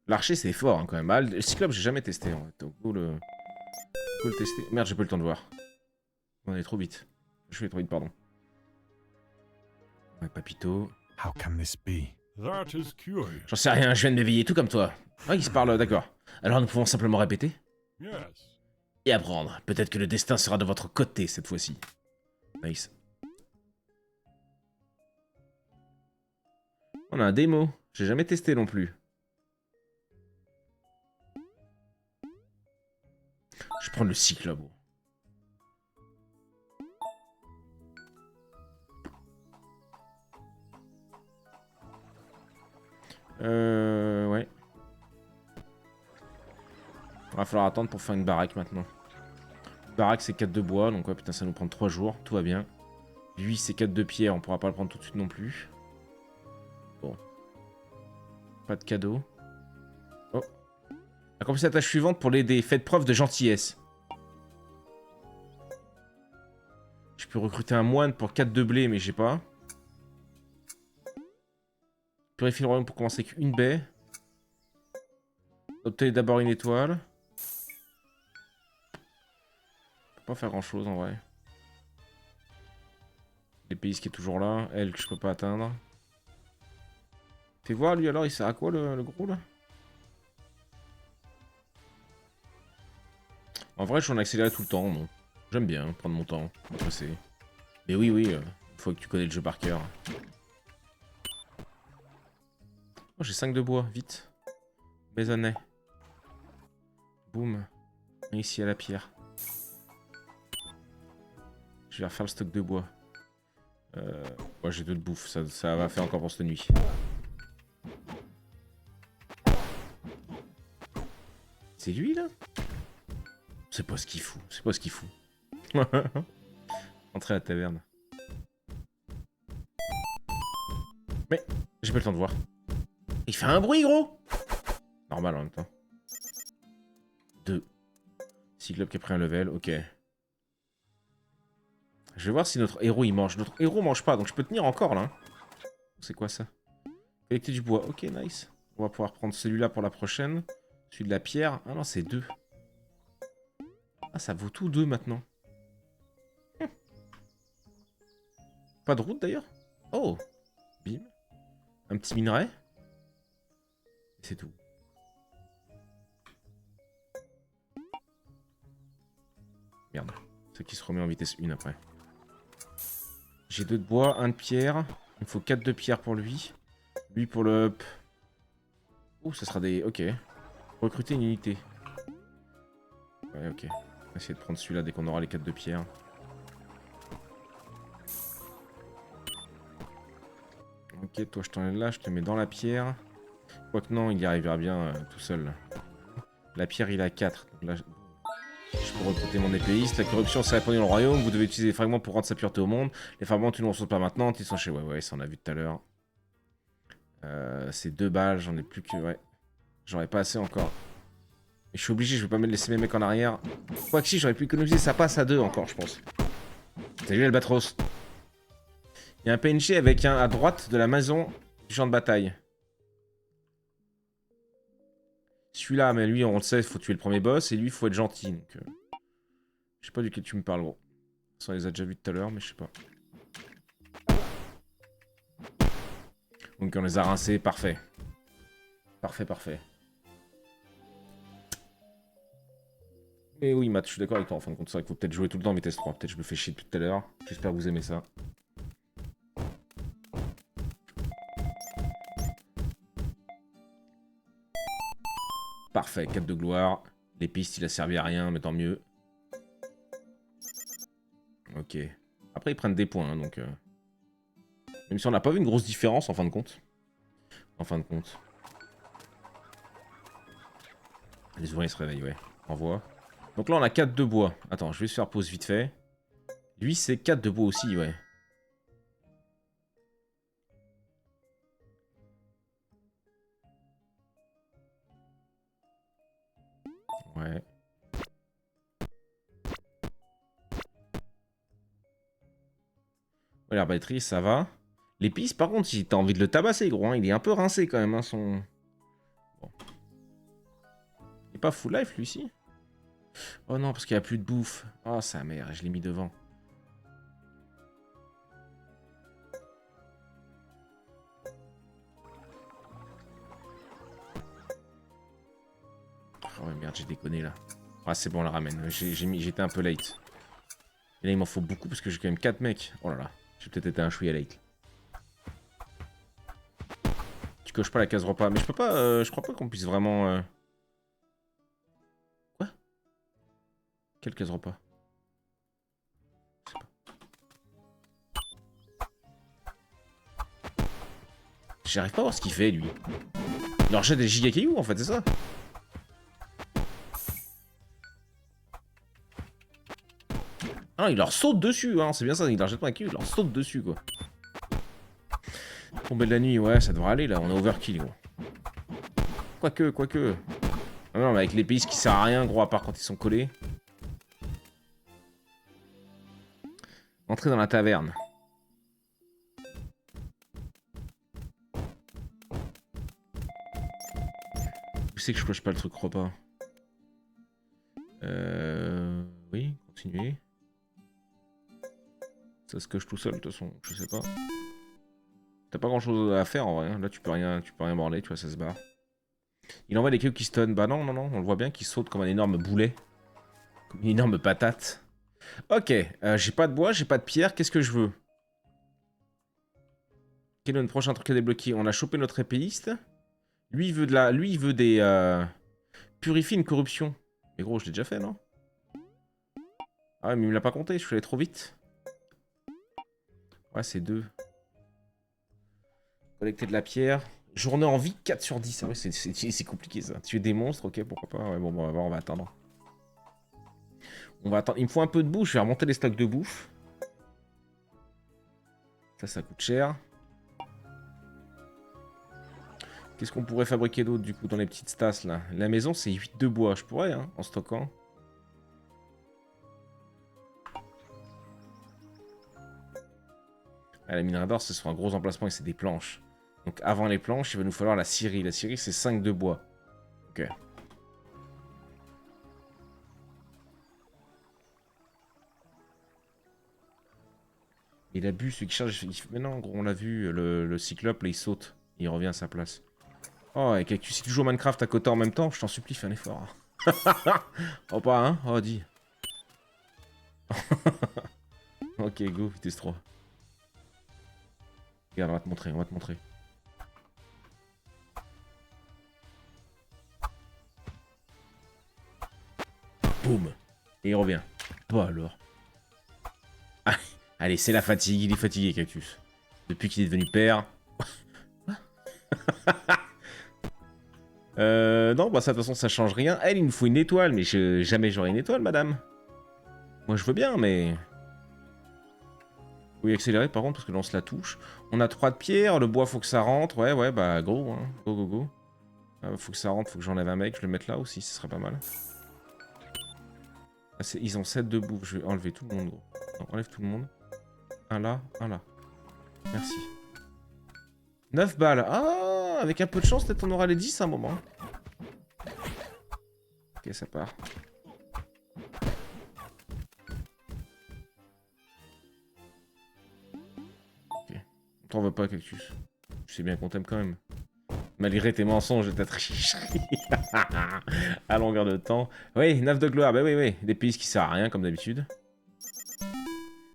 Speaker 1: L'archer, c'est fort, hein, quand même. Ah, le cyclope, j'ai jamais testé, en fait. Donc, go le tester. Merde, j'ai pas eu le temps de voir. On est trop vite. Je vais trop vite, pardon. Ouais, Papito.
Speaker 2: How can this be? That is curious.
Speaker 1: J'en sais rien, je viens de m'éveiller tout comme toi. Ah, il se parle, d'accord. Alors nous pouvons simplement répéter
Speaker 2: Yes.
Speaker 1: et apprendre. Peut-être que le destin sera de votre côté cette fois-ci. Nice. On a un démo. J'ai jamais testé non plus. Je vais prendre le cyclope. Ouais. Il va falloir attendre pour faire une baraque maintenant. Baraque c'est 4 de bois, donc ouais putain ça nous prend 3 jours, tout va bien. Lui c'est 4 de pierre, on pourra pas le prendre tout de suite non plus. Bon. Pas de cadeau. Oh. Accomplis la tâche suivante pour l'aider, faites preuve de gentillesse. Je peux recruter un moine pour 4 de blé mais j'ai pas. Purifier le royaume pour commencer avec une baie. Obtenez d'abord une étoile. Pas faire grand chose en vrai. L'épéiste qui est toujours là, elle que je peux pas atteindre. Fais voir lui alors, il sert à quoi le gros là? En vrai, je suis en accéléré tout le temps, non. J'aime bien prendre mon temps, passer. Mais oui, une fois que tu connais le jeu par cœur. Oh, j'ai 5 de bois, vite. Baisonnet. Boum. Ici à la pierre. Je vais refaire le stock de bois. Ouais, j'ai 2 de bouffe, ça va faire encore pour cette nuit. C'est lui là? C'est pas ce qu'il fout, c'est pas ce qu'il fout. Entrez à la taverne. Mais, j'ai pas le temps de voir. Il fait un bruit gros! Normal en même temps. 2. Cyclope qui a pris un level, ok. Je vais voir si notre héros il mange. Notre héros mange pas, donc je peux tenir encore là. C'est quoi ça? Collecter du bois, ok nice. On va pouvoir prendre celui-là pour la prochaine. Celui de la pierre. Ah non, c'est 2. Ah, ça vaut tout 2 maintenant. Pas de route d'ailleurs? Oh! Bim. Un petit minerai. C'est tout. Merde. C'est qui se remet en vitesse 1 après. J'ai 2 de bois, 1 de pierre. Il me faut 4 de pierre pour lui. Lui pour le up. Oh, ça sera des... Ok. Recruter une unité. Ouais, ok. On va essayer de prendre celui-là dès qu'on aura les 4 de pierre. Ok, toi je t'enlève là, je te mets dans la pierre. Quoique non, il y arrivera bien tout seul. La pierre, il a 4. Donc là, je peux recruter mon épéiste. La corruption s'est répandue dans le royaume. Vous devez utiliser des fragments pour rendre sa pureté au monde. Les fragments, tu ne ressources pas maintenant. Ils sont chez... Ouais, ça on a vu tout à l'heure. C'est 2 balles, j'en ai plus que... Ouais. J'en ai pas assez encore. Mais je suis obligé, je vais pas me laisser mes mecs en arrière. Quoique si, j'aurais pu économiser, ça passe à 2 encore, je pense. Salut Albatros. Il y a un PNJ avec un à droite de la maison du champ de bataille. Celui-là, mais lui, on le sait, il faut tuer le premier boss, et lui, il faut être gentil. Donc, je sais pas duquel tu me parles, gros. Ça, on les a déjà vus tout à l'heure, mais je sais pas. Donc, on les a rincés, parfait. Parfait. Et oui, Matt, je suis d'accord avec toi, en fin de compte, c'est vrai qu'il faut peut-être jouer tout le temps en vitesse 3. Peut-être je me fais chier depuis tout à l'heure. J'espère que vous aimez ça. Parfait, 4 de gloire. Les pistes, il a servi à rien, mais tant mieux. Ok. Après, ils prennent des points, hein, donc... Même si on n'a pas vu une grosse différence, en fin de compte. Les ouvriers se réveillent, ouais. Envoie. Donc là, on a 4 de bois. Attends, je vais se faire pause vite fait. Lui, c'est 4 de bois aussi, ouais. Ouais. Ouais, la batterie, ça va. L'épice, par contre, si t'as envie de le tabasser, gros, hein, il est un peu rincé quand même, hein, son... Bon. Il est pas full life, lui-ci. Oh non, parce qu'il n'y a plus de bouffe. Oh, sa mère, je l'ai mis devant. ouais, merde, j'ai déconné là. Ah, c'est bon, on la ramène. J'étais un peu late. Et là, il m'en faut beaucoup parce que j'ai quand même 4 mecs. Oh là là, j'ai peut-être été un chouïa late. Tu coches pas la case repas. Mais je peux pas. Je crois pas qu'on puisse vraiment. Quoi? Quelle case repas? Je sais pas. J'arrive pas à voir ce qu'il fait lui. Il leur jette des giga cailloux en fait, c'est ça? Ah, il leur saute dessus, hein, c'est bien ça, il leur jette pas un caillou, il leur saute dessus quoi. Tombée de la nuit, ouais, ça devrait aller là, on est overkill gros. Quoique. Ah non, mais avec l'épéiste qui sert à rien gros, à part quand ils sont collés. Entrer dans la taverne. Où c'est que je coche pas le truc repas? Oui, continuez. Ça se coche tout seul de toute façon, je sais pas. T'as pas grand chose à faire en vrai, hein. Là tu peux rien branler, tu vois, ça se barre. Il envoie des cailloux qui stun, bah non, on le voit bien qu'il saute comme un énorme boulet. Comme une énorme patate. Ok, j'ai pas de bois, j'ai pas de pierre, qu'est-ce que je veux? Quel est notre prochain truc à débloquer? On a chopé notre épéiste. Lui, il veut de la... Lui, il veut des... Purifie une corruption. Mais gros, je l'ai déjà fait, non? Ah ouais, mais il me l'a pas compté, je suis allé trop vite. Ouais, c'est 2. Collecter de la pierre. Journée en vie, 4 sur 10. Ah ouais, c'est compliqué, ça. Tuer des monstres, ok, pourquoi pas. Ouais, bon, on va attendre. On va attendre. Il me faut un peu de bouffe, je vais remonter les stocks de bouffe. Ça coûte cher. Qu'est-ce qu'on pourrait fabriquer d'autre, du coup, dans les petites stasses, là? La maison, c'est 8 de bois. Je pourrais, hein, en stockant. Ah, la minerai d'or, ce sera un gros emplacement et c'est des planches. Donc, avant les planches, il va nous falloir la scierie. La scierie, c'est 5 de bois. Ok. Il a bu, celui qui charge... Mais non, gros, on l'a vu, le cyclope, là, il saute. Il revient à sa place. Oh, et Cactus, si tu joues au Minecraft à côté en même temps, je t'en supplie, fais un effort. Oh, pas, hein? Oh, dis. Ok, go, vitesse 3. Regarde, on va te montrer, on va te montrer. Boum. Et il revient. Bah alors. Ah, allez, c'est la fatigue, il est fatigué, Cactus. Depuis qu'il est devenu père. Non, bah ça, de toute façon, ça change rien. Elle, il nous faut une étoile, mais jamais j'aurai une étoile, madame. Moi, je veux bien, mais... Oui, accélérer, par contre, parce que là, on se la touche. On a 3 de pierre, le bois, faut que ça rentre. Ouais, bah, go, hein. Go. Faut que ça rentre, faut que j'enlève un mec, je le mette là aussi, ce serait pas mal. Ah, ils ont 7 de bouffe, je vais enlever tout le monde, gros. Non, enlève tout le monde. Un là, un là. Merci. 9 balles. Ah, avec un peu de chance, peut-être on aura les 10 à un moment. Ok, ça part. Ok. On t'en veut pas, Cactus. Je sais bien qu'on t'aime quand même. Malgré tes mensonges et ta tricherie. À longueur de temps. Oui, 9 de gloire. Bah oui. Des pays qui servent à rien, comme d'habitude.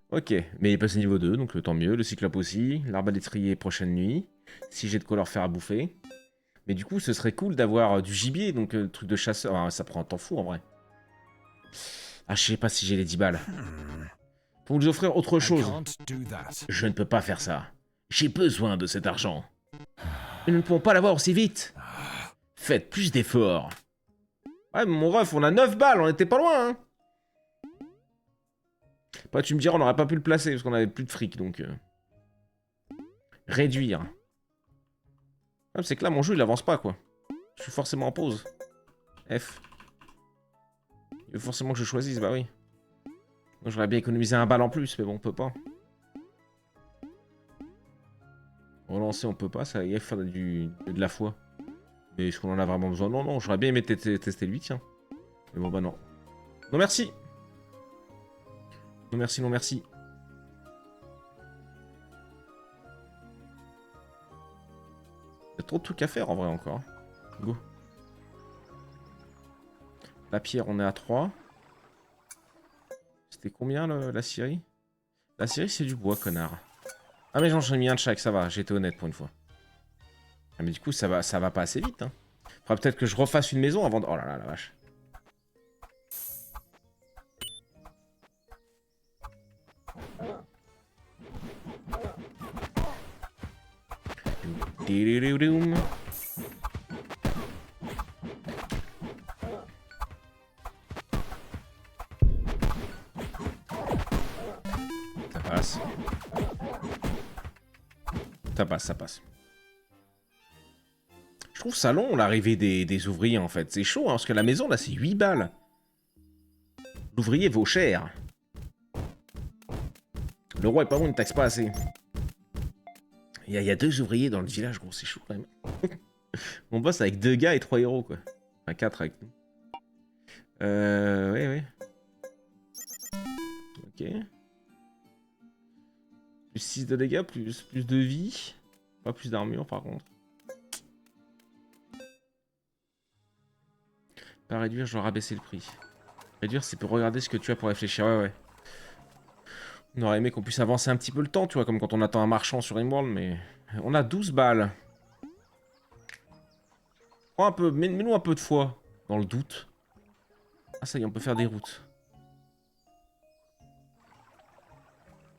Speaker 1: Ok, mais il est passé niveau 2, donc tant mieux. Le cyclope aussi. L'arbalètrier prochaine nuit. Si j'ai de quoi leur faire à bouffer. Mais du coup, ce serait cool d'avoir du gibier, donc truc de chasseur. Ah, ça prend un temps fou en vrai. Ah, je sais pas si j'ai les 10 balles. Pour vous offrir autre chose. Je ne peux pas faire ça. J'ai besoin de cet argent. Mais nous ne pouvons pas l'avoir aussi vite. Faites plus d'efforts. Ouais, mais mon ref, on a 9 balles, on était pas loin, hein. Bah, tu me diras, on n'aurait pas pu le placer parce qu'on avait plus de fric, donc... Réduire. Ah, c'est que là, mon jeu, il avance pas, quoi. Je suis forcément en pause. F. Il faut forcément que je choisisse, bah oui. J'aurais bien économisé un balle en plus, mais bon, on peut pas. Relancer, on peut pas, ça y est, faire de la foi. Mais est-ce qu'on en a vraiment besoin? Non, j'aurais bien aimé tester lui, tiens. Mais bon, bah non. Non, merci. Non, merci. Il y a trop de trucs à faire, en vrai, encore. Go. La pierre, on est à 3. C'était combien la scierie? La scierie, c'est du bois, connard. Ah mais j'en ai mis un de chaque, ça va, j'étais honnête pour une fois. Ah mais du coup, ça va pas assez vite, hein. Faudra peut-être que je refasse une maison avant de... Oh là là, la vache. Ça passe. Ça passe, ça passe. Je trouve ça long, l'arrivée des ouvriers, en fait. C'est chaud, hein, parce que la maison, là, c'est 8 balles. L'ouvrier vaut cher. Le roi est pas bon, il ne taxe pas assez. Il y a 2 ouvriers dans le village, gros, c'est chaud, quand même. On bosse avec 2 gars et 3 héros, quoi. Enfin, 4 avec nous. Ouais. Ok. Plus 6 de dégâts, plus de vie. Pas plus d'armure, par contre. Pas réduire, je dois rabaisser le prix. Réduire, c'est pour regarder ce que tu as pour réfléchir. Ouais. On aurait aimé qu'on puisse avancer un petit peu le temps, tu vois, comme quand on attend un marchand sur Rimworld, mais... On a 12 balles. Prends un peu, mets-nous un peu de foi, dans le doute. Ah ça y est, on peut faire des routes.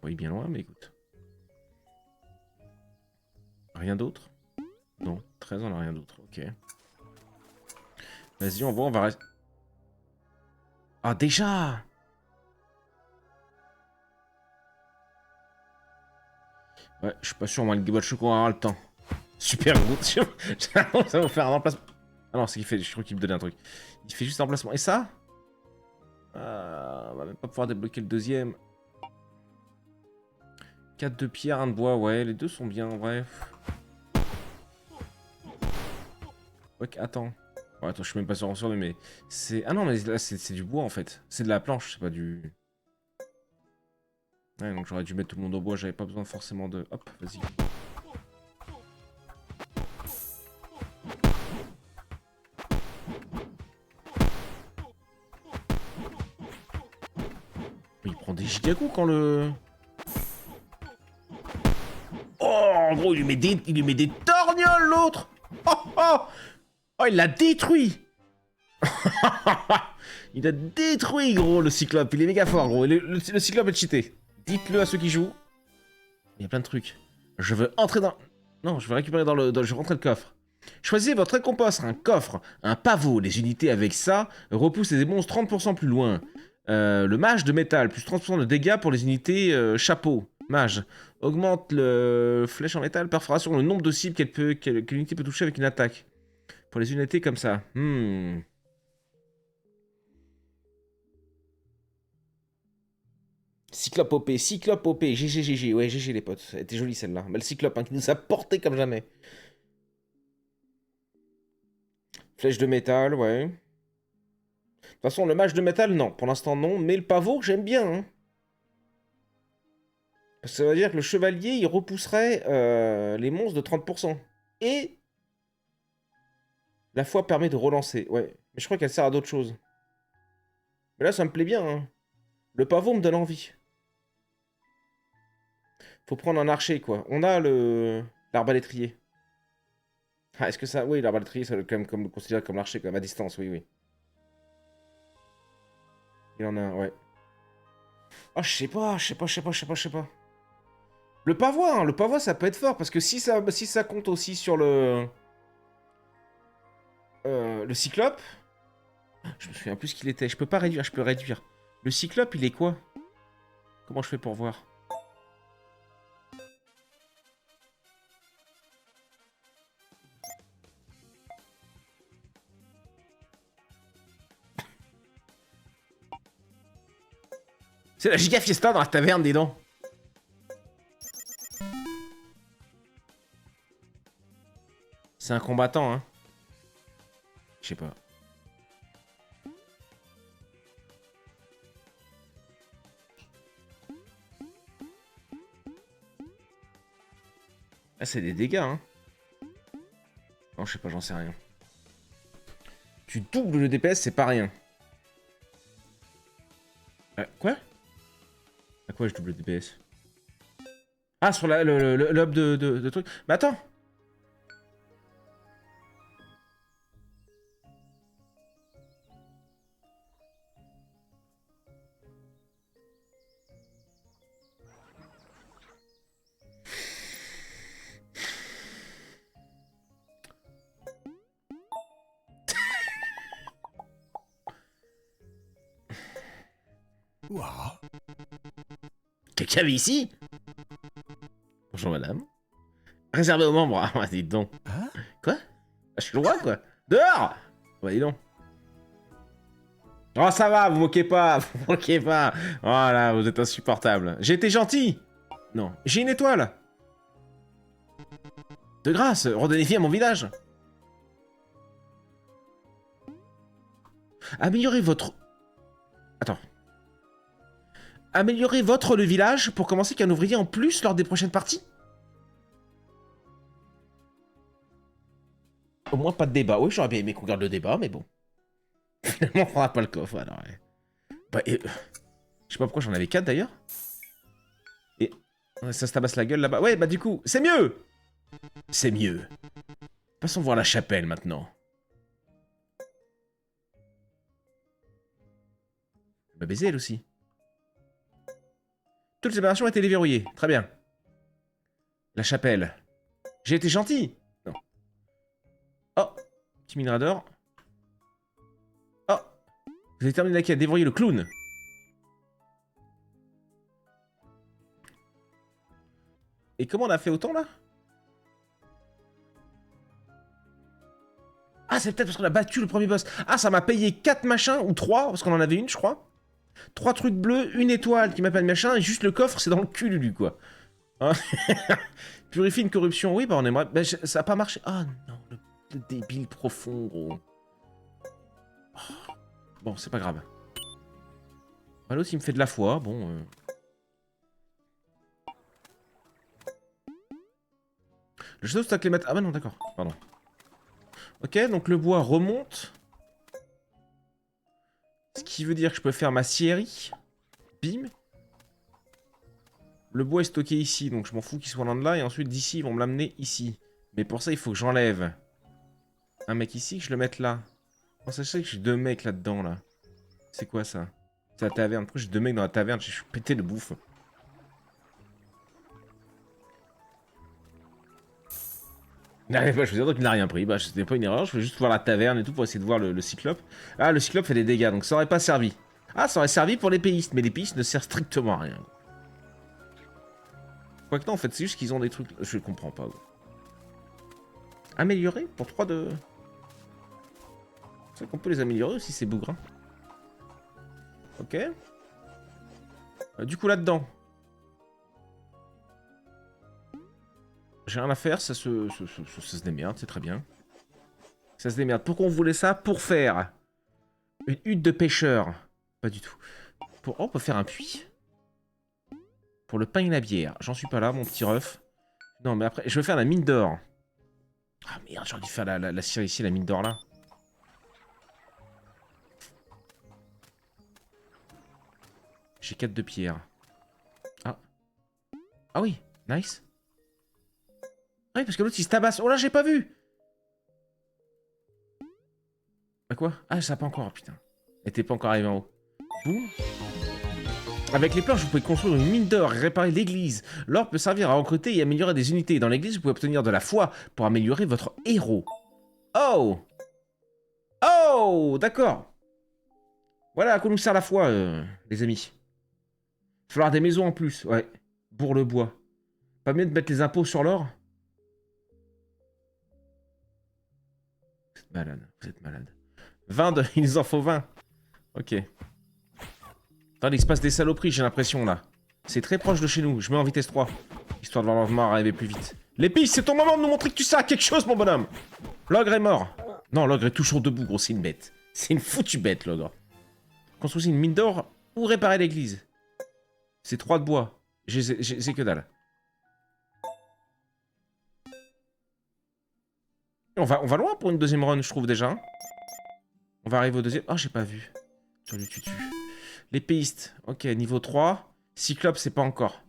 Speaker 1: Oui, bien loin, mais écoute. Rien d'autre? Non, 13 on a rien d'autre, ok. Vas-y, on va rester... Ah, déjà! Ouais, je suis pas sûr, moi, le Gabot qu'on aura le temps. Super route, ça va faire un emplacement. Ah non, c'est qu'il fait, je crois qu'il me donnait un truc. Il fait juste un emplacement. Et ça? On va même pas pouvoir débloquer le deuxième. 4 de pierre, 1 de bois, ouais, les deux sont bien, ouais. Ouais, attends. Ouais, attends, je suis même pas sûr en soi, mais c'est... Ah non, mais là, c'est du bois, en fait. C'est de la planche, c'est pas du... Ouais, donc j'aurais dû mettre tout le monde au bois, j'avais pas besoin forcément de... Hop, vas-y. Il prend des giga-coups quand le... Oh, en gros, il lui met des torgnoles, l'autre. Oh, il l'a détruit. Il a détruit, gros, le Cyclope. Il est méga fort, gros. Le Cyclope est cheaté. Dites-le à ceux qui jouent. Il y a plein de trucs. Je veux entrer dans... Non, je veux récupérer dans le... Je veux rentrer le coffre. Choisissez votre récompense, un coffre, un pavot. Les unités avec ça repoussent les monstres 30% plus loin. Le mage de métal, plus 30% de dégâts pour les unités chapeau. Mage. Augmente le flèche en métal, perforation, le nombre de cibles qu'une unité peut toucher avec une attaque. Pour les unités comme ça. Cyclope OP, Cyclope OP, GG, ouais, GG les potes. Elle était jolie celle-là. Mais le Cyclope hein, qui nous a porté comme jamais. Flèche de métal, ouais. De toute façon, le mage de métal, non. Pour l'instant, non. Mais le pavot, j'aime bien. Hein. Parce que ça veut dire que le chevalier, il repousserait les monstres de 30%. Et la foi permet de relancer. Ouais. Mais je crois qu'elle sert à d'autres choses. Mais là, ça me plaît bien. Hein. Le pavot me donne envie. Faut prendre un archer, quoi. On a l'arbalétrier. Ah, est-ce que ça... Oui, l'arbalétrier, ça doit quand même comme, considéré comme l'archer, quand même, à distance, oui. Il en a un, ouais. Ah, je sais pas. Le pavois, ça peut être fort, parce que si ça compte aussi sur le cyclope... Je me souviens plus ce qu'il était. Je peux pas réduire, je peux réduire. Le cyclope, il est quoi? Comment je fais pour voir? C'est la giga fiesta dans la taverne, dis donc. C'est un combattant, hein. Je sais pas. Ah, c'est des dégâts, hein. Non, je sais pas, j'en sais rien. Tu doubles le DPS, c'est pas rien. Quoi? À quoi je double DPS? Ah, sur le hub de truc. Mais attends!
Speaker 2: Ouah.
Speaker 1: Quelqu'un vit ici? Bonjour madame. Réservé aux membres. Ah, dis donc.
Speaker 2: Hein?
Speaker 1: Quoi? Ah, je suis le roi, quoi. Dehors! Bah, dis donc. Oh, ça va, vous moquez pas, vous moquez pas. Oh là, vous êtes insupportable. J'ai été gentil. Non, j'ai une étoile. De grâce, redonnez vie à mon village. Améliorez votre... Attends. Améliorez votre le village pour commencer qu'un ouvrier en plus lors des prochaines parties? Au moins pas de débat. Oui, j'aurais bien aimé qu'on garde le débat, mais bon. Finalement, on fera pas le coffre, alors. Ouais. Bah, je sais pas pourquoi j'en avais 4 d'ailleurs. Et ça se tabasse la gueule là-bas. Ouais, bah du coup, c'est mieux. C'est mieux. Passons voir la chapelle maintenant. Bah baiser elle aussi. Toutes les opérations ont été déverrouillées. Très bien. La chapelle. J'ai été gentil. Non. Oh. Petit minerai d'or. Oh. Vous avez terminé la quête. Déverrouiller le clown. Et comment on a fait autant là? Ah, c'est peut-être parce qu'on a battu le premier boss. Ah, ça m'a payé 4 machins, ou 3, parce qu'on en avait une, je crois. 3 trucs bleus, une étoile qui m'a pas de machin, et juste le coffre, c'est dans le cul, lui, quoi. Hein. Purifie une corruption, oui, bah on aimerait... Bah, ça a pas marché. Ah non, le débile profond, gros. Oh. Bon, c'est pas grave. Bah, l'autre, il me fait de la foi, bon... Le château stack les maths... Ah bah non, d'accord, pardon. Ok, donc le bois remonte. Ce qui veut dire que je peux faire ma scierie. Bim. Le bois est stocké ici, donc je m'en fous qu'il soit loin de là. Et ensuite, d'ici, ils vont me l'amener ici. Mais pour ça, il faut que j'enlève un mec ici, que je le mette là. Oh, sachez que j'ai 2 mecs là-dedans, là. C'est quoi, ça? C'est la taverne. Pourquoi j'ai 2 mecs dans la taverne? Je suis pété de bouffe. Bah, je veux dire donc il n'a rien pris. Bah, c'était pas une erreur. Je voulais juste voir la taverne et tout pour essayer de voir le cyclope. Ah, le cyclope fait des dégâts, donc ça aurait pas servi. Ah, ça aurait servi pour les péistes, mais les péistes ne servent strictement à rien. Quoique non, en fait, c'est juste qu'ils ont des trucs... Je comprends pas. Améliorer pour 3 de... C'est vrai qu'on peut les améliorer aussi, ces bougres. Hein. Ok. Du coup, là-dedans. J'ai rien à faire, ça se démerde, c'est très bien. Ça se démerde. Pourquoi on voulait ça? Pour faire une hutte de pêcheur. Pas du tout. Oh, on peut faire un puits. Pour le pain et la bière. J'en suis pas là, mon petit ref. Non, mais après, je vais faire la mine d'or. Ah merde, j'aurais dû faire la cire ici, la mine d'or là. J'ai 4 de pierre. Ah. Ah oui, nice. Ah oui, parce que l'autre il se tabasse. Oh là, j'ai pas vu. Bah quoi? Ah, ça pas encore, putain. Elle était pas encore arrivé en haut. Boum. Avec les planches, vous pouvez construire une mine d'or et réparer l'église. L'or peut servir à recruter et améliorer des unités. Dans l'église, vous pouvez obtenir de la foi pour améliorer votre héros. Oh! Oh! D'accord. Voilà à quoi nous sert la foi, les amis. Il va falloir des maisons en plus, ouais. Pour le bois. Pas mieux de mettre les impôts sur l'or? Vous êtes malade, vous êtes malade. 20 de... Il nous en faut 20. Ok. Attendez, il se passe des saloperies, j'ai l'impression, là. C'est très proche de chez nous. Je mets en vitesse 3. Histoire de voir l'envement arriver plus vite. L'épice, c'est ton moment de nous montrer que tu sers à quelque chose, mon bonhomme. L'ogre est mort. Non, l'ogre est toujours debout, gros. C'est une bête. C'est une foutue bête, l'ogre. Construisez une mine d'or ou réparer l'église. C'est 3 de bois. J'ai que dalle. On va loin pour une deuxième run, je trouve, déjà. On va arriver au deuxième... Oh, j'ai pas vu. Sur le tutu. L'épéiste. Ok, niveau 3. Cyclope, c'est pas encore.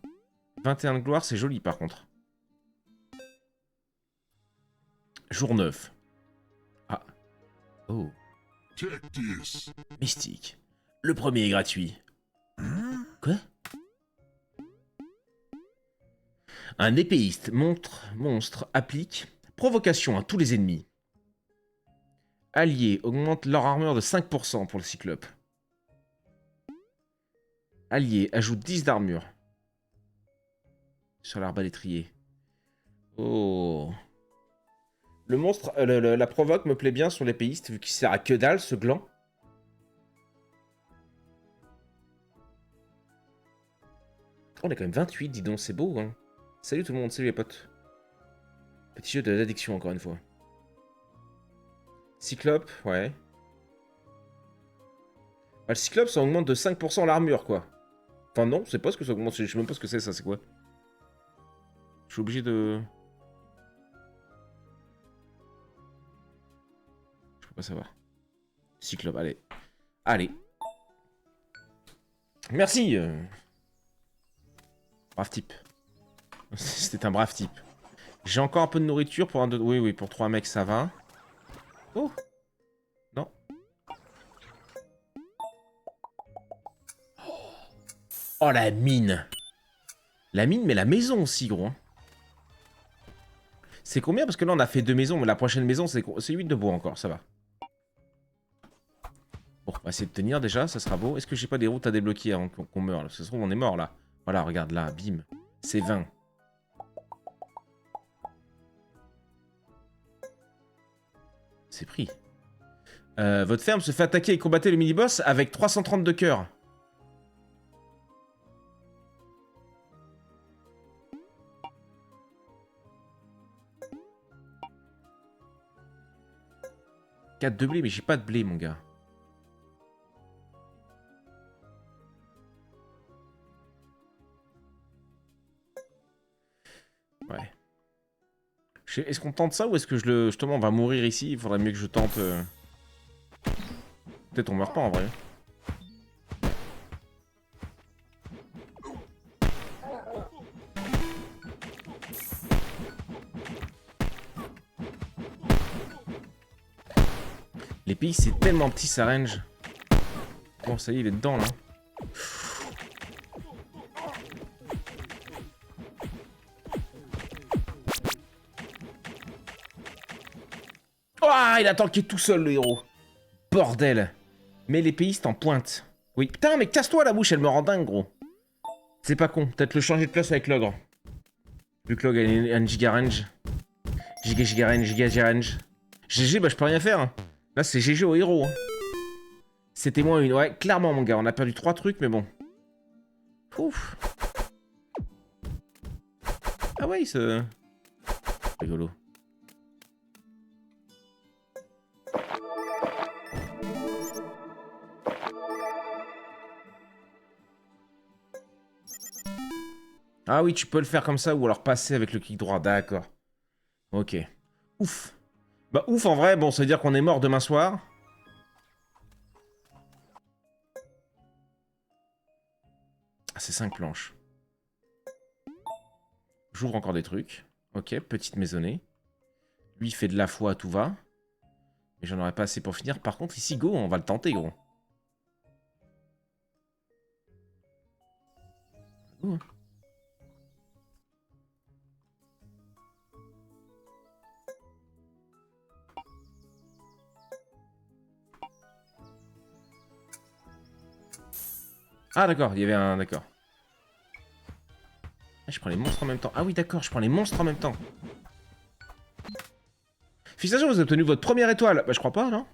Speaker 1: 21 de gloire, c'est joli par contre. Jour 9. Ah. Oh.
Speaker 2: Check this.
Speaker 1: Mystique. Le premier est gratuit. Quoi? Un épéiste monstre applique provocation à tous les ennemis. Alliés augmente leur armure de 5% pour le cyclope. Allié ajoute 10 d'armure. Sur l'arbalétrier. Oh. Le monstre, la provoque me plaît bien sur l'épéiste, vu qu'il sert à que dalle, ce gland. Oh, on est quand même 28, dis donc, c'est beau, hein. Salut tout le monde, salut les potes. Petit jeu d'addiction, encore une fois. Cyclope, ouais. Bah, le cyclope, ça augmente de 5% l'armure, quoi. Enfin, non, c'est pas ce que ça augmente, je sais même pas ce que c'est, ça, c'est quoi. Je suis obligé de... Je peux pas savoir. Cyclope, allez. Allez. Merci Brave type. C'était un brave type. J'ai encore un peu de nourriture pour un... Oui, oui, pour 3 mecs, ça va. Oh. Non. Oh, la mine. La mine, mais la maison aussi, gros. C'est combien? Parce que là, on a fait 2 maisons, mais la prochaine maison, c'est 8 de bois encore, ça va. Bon, on va essayer de tenir déjà, ça sera beau. Est-ce que j'ai pas des routes à débloquer avant qu'on meure là? Ça se trouve, on est mort là. Voilà, regarde là, bim. C'est 20. C'est pris. Votre ferme se fait attaquer et combattre le mini-boss avec 330 de cœur. De blé, mais j'ai pas de blé, mon gars. Ouais. Est-ce qu'on tente ça ou est-ce que justement on va mourir ici? Il faudrait mieux que je tente... Peut-être on meurt pas en vrai. Les pays c'est tellement petit ça range. Bon ça y est il est dedans là. Oh il a tanké tout seul le héros. Bordel. Mais l'épéiste en pointe. Oui. Putain mais casse-toi la bouche, elle me rend dingue gros. C'est pas con, peut-être le changer de place avec l'ogre. Vu que l'ogre a une giga range. Giga range. GG bah je peux rien faire. Hein. Là, c'est GG au héros. Hein. C'était moins une. Ouais, clairement, mon gars. On a perdu 3 trucs, mais bon. Ouf. Ah ouais, il se... Rigolo. Ah oui, tu peux le faire comme ça, ou alors passer avec le clic droit. D'accord. Ok. Ouf. Bah ouf en vrai, bon ça veut dire qu'on est mort demain soir. Ah c'est 5 planches. J'ouvre encore des trucs. Ok, petite maisonnée. Lui il fait de la foi à tout va. Mais j'en aurais pas assez pour finir. Par contre ici, go, on va le tenter gros. Go. Ah d'accord, il y avait un... D'accord. Ah, je prends les monstres en même temps. Ah oui d'accord, je prends les monstres en même temps. Félicitations, vous avez obtenu votre première étoile. Bah je crois pas, non?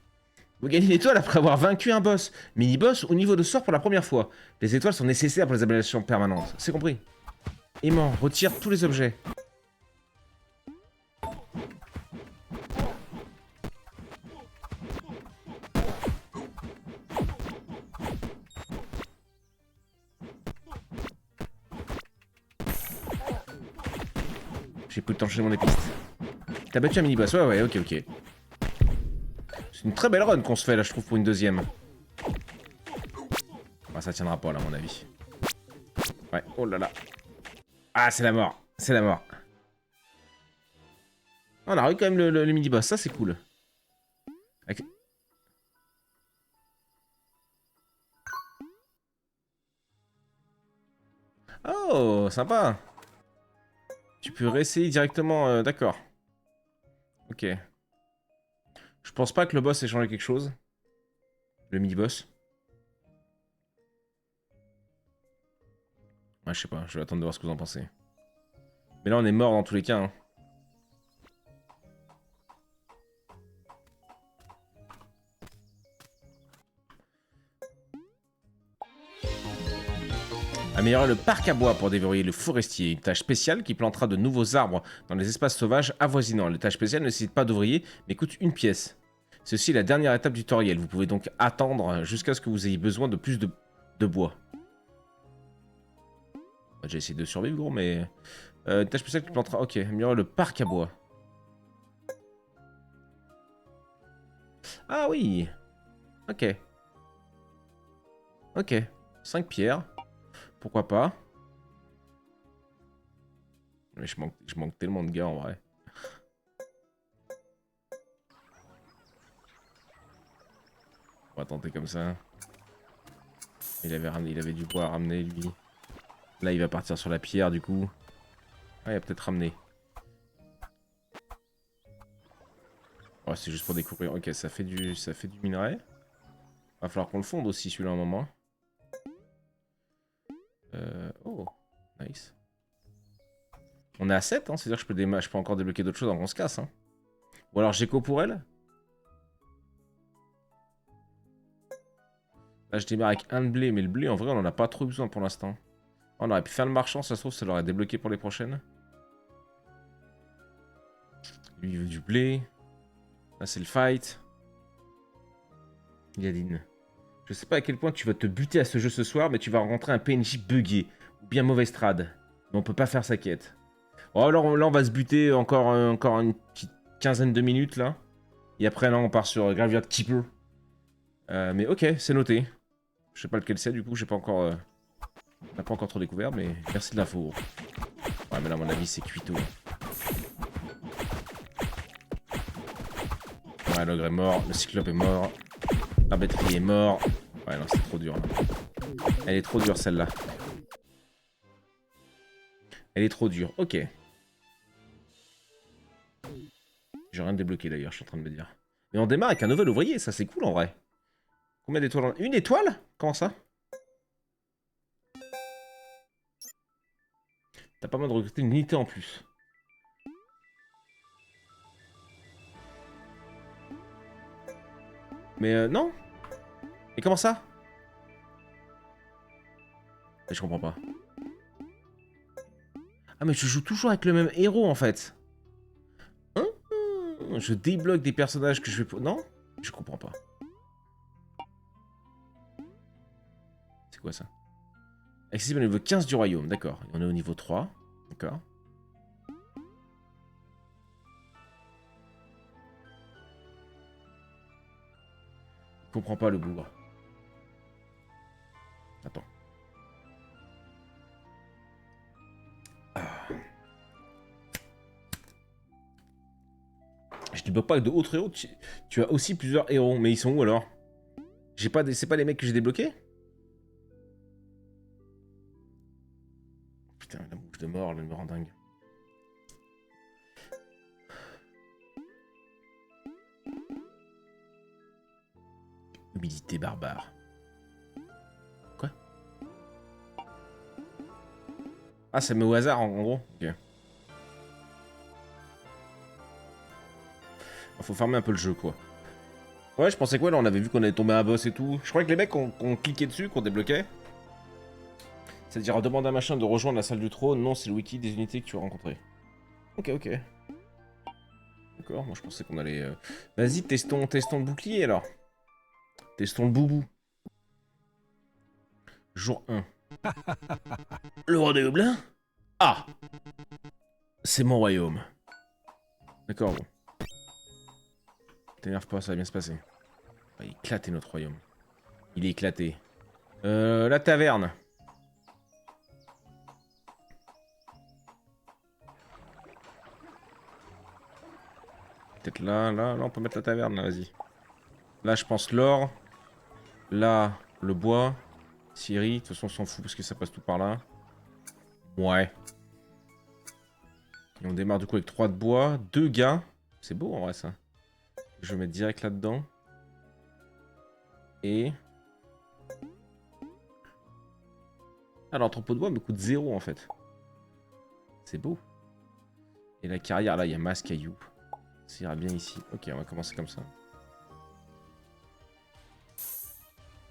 Speaker 1: Vous gagnez une étoile après avoir vaincu un boss. Mini-boss au niveau de sort pour la première fois. Les étoiles sont nécessaires pour les améliorations permanentes. C'est compris. Aimant, retire tous les objets. J'ai plus le temps de changer mon épiste. T'as battu un mini-boss, ouais, ok. C'est une très belle run qu'on se fait là, je trouve, pour une deuxième. Ah, ça tiendra pas là, à mon avis. Ouais, oh là là. Ah, c'est la mort. C'est la mort. On a eu quand même le mini-boss, ça c'est cool. Ok. Oh, sympa. Tu peux réessayer directement, d'accord. Ok. Je pense pas que le boss ait changé quelque chose. Le mini-boss. Ah, je sais pas, je vais attendre de voir ce que vous en pensez. Mais là, on est mort dans tous les cas. Hein. Améliorer le parc à bois pour déverrouiller le forestier. Une tâche spéciale qui plantera de nouveaux arbres dans les espaces sauvages avoisinants. Les tâches spéciales ne nécessitent pas d'ouvriers, mais coûtent une pièce. Ceci est la dernière étape du tutoriel. Vous pouvez donc attendre jusqu'à ce que vous ayez besoin de plus de bois. J'ai essayé de survivre, gros, mais... une tâche spéciale qui plantera... Ok, améliorer le parc à bois. Ah oui. Ok. Ok. 5 pierres. Pourquoi pas. Mais je manque tellement de gars, en vrai. On va tenter comme ça. Il avait du bois à ramener, lui. Là, il va partir sur la pierre, du coup. Ah, il va peut-être ramener. Oh, c'est juste pour découvrir. Ok, ça fait du minerai. Va falloir qu'on le fonde aussi, celui-là, un moment. Oh, nice. On est à 7, hein, c'est-à-dire que je peux encore débloquer d'autres choses avant qu'on se casse. Hein. Ou alors j'éco pour elle. Là, je démarre avec un de blé, mais le blé, en vrai, on en a pas trop besoin pour l'instant. On aurait pu faire le marchand, ça se trouve, ça l'aurait débloqué pour les prochaines. Lui, il veut du blé. Là, c'est le fight. Yadine. Je sais pas à quel point tu vas te buter à ce jeu ce soir, mais tu vas rencontrer un PNJ buggé. Ou bien mauvaise trad. Mais on peut pas faire sa quête. Bon, alors là, on va se buter encore une petite quinzaine de minutes, là. Et après, là, on part sur Graveyard Keeper. Mais ok, c'est noté. Je sais pas lequel c'est, du coup, j'ai pas encore... On n'a pas encore trop découvert, mais merci de l'info. Ouais, mais là, à mon avis, c'est cuito. Ouais, l'ogre est mort, le cyclope est mort, la batterie est mort. Ouais, non, c'est trop dur. Là. Elle est trop dure, celle-là. Elle est trop dure, ok. J'ai rien débloqué, d'ailleurs, je suis en train de me dire. Mais on démarre avec un nouvel ouvrier, ça, c'est cool, en vrai. Combien d'étoiles en... Une étoile? Comment ça? T'as pas besoin de recruter une unité en plus. Mais non. Et comment ça? Je comprends pas. Ah mais je joue toujours avec le même héros en fait. Hein? Je débloque des personnages que je vais... Non? Je comprends pas. C'est quoi ça? Accessible au niveau 15 du royaume, d'accord. On est au niveau 3, d'accord. Je comprends pas le bougre. Attends. Je débloque pas de autres héros. Tu as aussi plusieurs héros, mais ils sont où alors? J'ai pas des... C'est pas les mecs que j'ai débloqués? Putain, la bouche de mort, elle me rend dingue. Humidité barbare. Quoi? Ah, ça met au hasard en gros? Ok. Faut farmer un peu le jeu quoi. Ouais, je pensais quoi là, on avait vu qu'on allait tomber un boss et tout. Je croyais que les mecs qu'on cliquait dessus, qu'on débloquait. C'est-à-dire demande à machin de rejoindre la salle du trône. Non, c'est le wiki des unités que tu as rencontrées. Ok, ok. D'accord, moi je pensais qu'on allait... Vas-y, testons le bouclier alors. Testons le boubou. Jour 1. Le roi des gobelins? Ah! C'est mon royaume. D'accord, bon. T'énerve pas, ça va bien se passer. On va éclater notre royaume. Il est éclaté. La taverne. Peut-être là, on peut mettre la taverne, là, vas-y. Là, je pense l'or. Là, le bois. Syrie, de toute façon, on s'en fout parce que ça passe tout par là. Ouais. Et on démarre du coup avec 3 de bois, 2 gars. C'est beau en vrai ça. Je vais mettre direct là-dedans. Et... Ah, l'entrepôt de bois me coûte 0 en fait. C'est beau. Et la carrière, là, il y a masse caillou. Ça ira bien ici. Ok, on va commencer comme ça.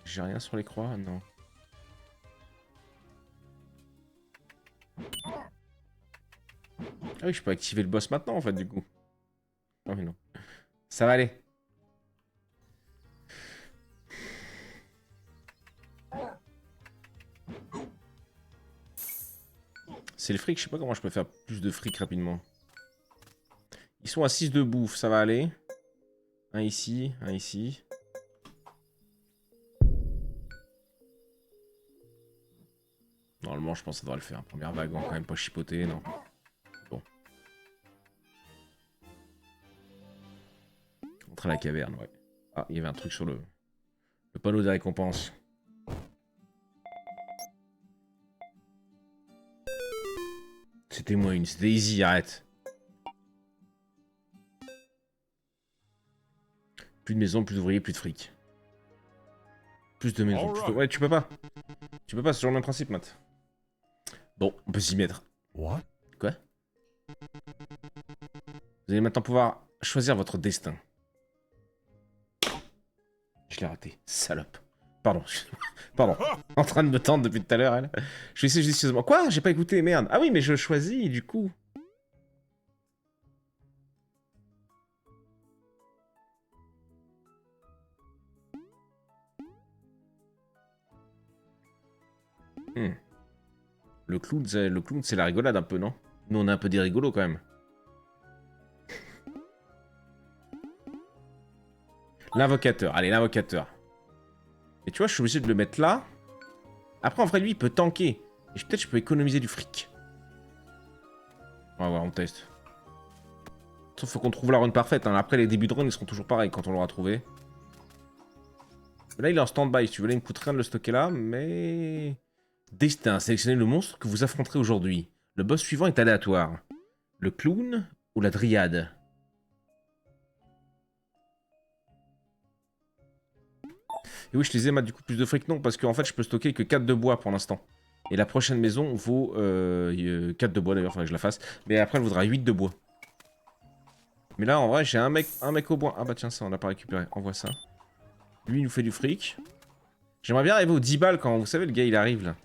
Speaker 1: J'ai rien sur les croix? Non. Ah oui, je peux activer le boss maintenant en fait du coup. Ah oui, non. Ça va aller. C'est le fric, je sais pas comment je peux faire plus de fric rapidement. Ils sont à 6 de bouffe, ça va aller. Un ici, un ici. Normalement, je pense que ça devrait le faire. Première wagon, quand même pas chipoter, non. Bon. Entre à la caverne, ouais. Ah, il y avait un truc sur le panneau des récompenses. C'était moi une, c'était easy, arrête. Plus de maison, plus d'ouvriers, plus de fric. Plus de maisons, plus de... Ouais, tu peux pas. Tu peux pas, c'est toujours le même principe, Matt. Bon, on peut s'y mettre.
Speaker 2: What?
Speaker 1: Quoi? Vous allez maintenant pouvoir choisir votre destin. Je l'ai raté, salope. Pardon, pardon. En train de me tendre depuis tout à l'heure, elle. Je vais essayer judicieusement. Quoi? J'ai pas écouté, merde. Ah oui, mais je choisis, du coup. Hmm. Le clown, c'est la rigolade un peu, non? Nous, on est un peu des rigolos, quand même. L'invocateur. Allez, l'invocateur. Et tu vois, je suis obligé de le mettre là. Après, en vrai, lui, il peut tanker. Et peut-être je peux économiser du fric. On va voir, on teste. Sauf faut qu'on trouve la run parfaite. Hein. Après, les débuts de run, ils seront toujours pareils quand on l'aura trouvé. Là, il est en stand-by. Si tu veux, là, il me coûte rien de le stocker là, mais... Destin. Sélectionnez le monstre que vous affronterez aujourd'hui. Le boss suivant est aléatoire. Le clown ou la dryade? Et oui, je te disais, Matt, du coup, plus de fric, non, parce qu'en fait, je peux stocker que 4 de bois pour l'instant. Et la prochaine maison vaut 4 de bois, d'ailleurs, faudrait que je la fasse. Mais après, elle vaudra 8 de bois. Mais là, en vrai, j'ai un mec au bois. Ah bah tiens, ça, on l'a pas récupéré. Envoie ça. Lui, il nous fait du fric. J'aimerais bien arriver aux 10 balles quand, vous savez, le gars, il arrive, là.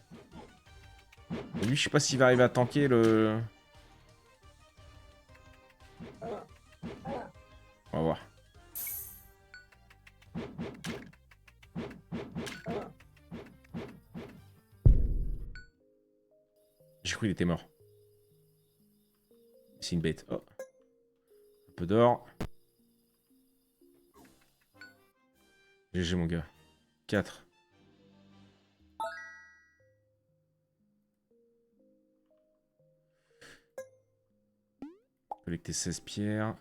Speaker 1: Et lui, je sais pas s'il va arriver à tanker le... On va voir. J'ai cru qu'il était mort. C'est une bête. Oh. Un peu d'or. GG, mon gars. 4. Collecter 16 pierres.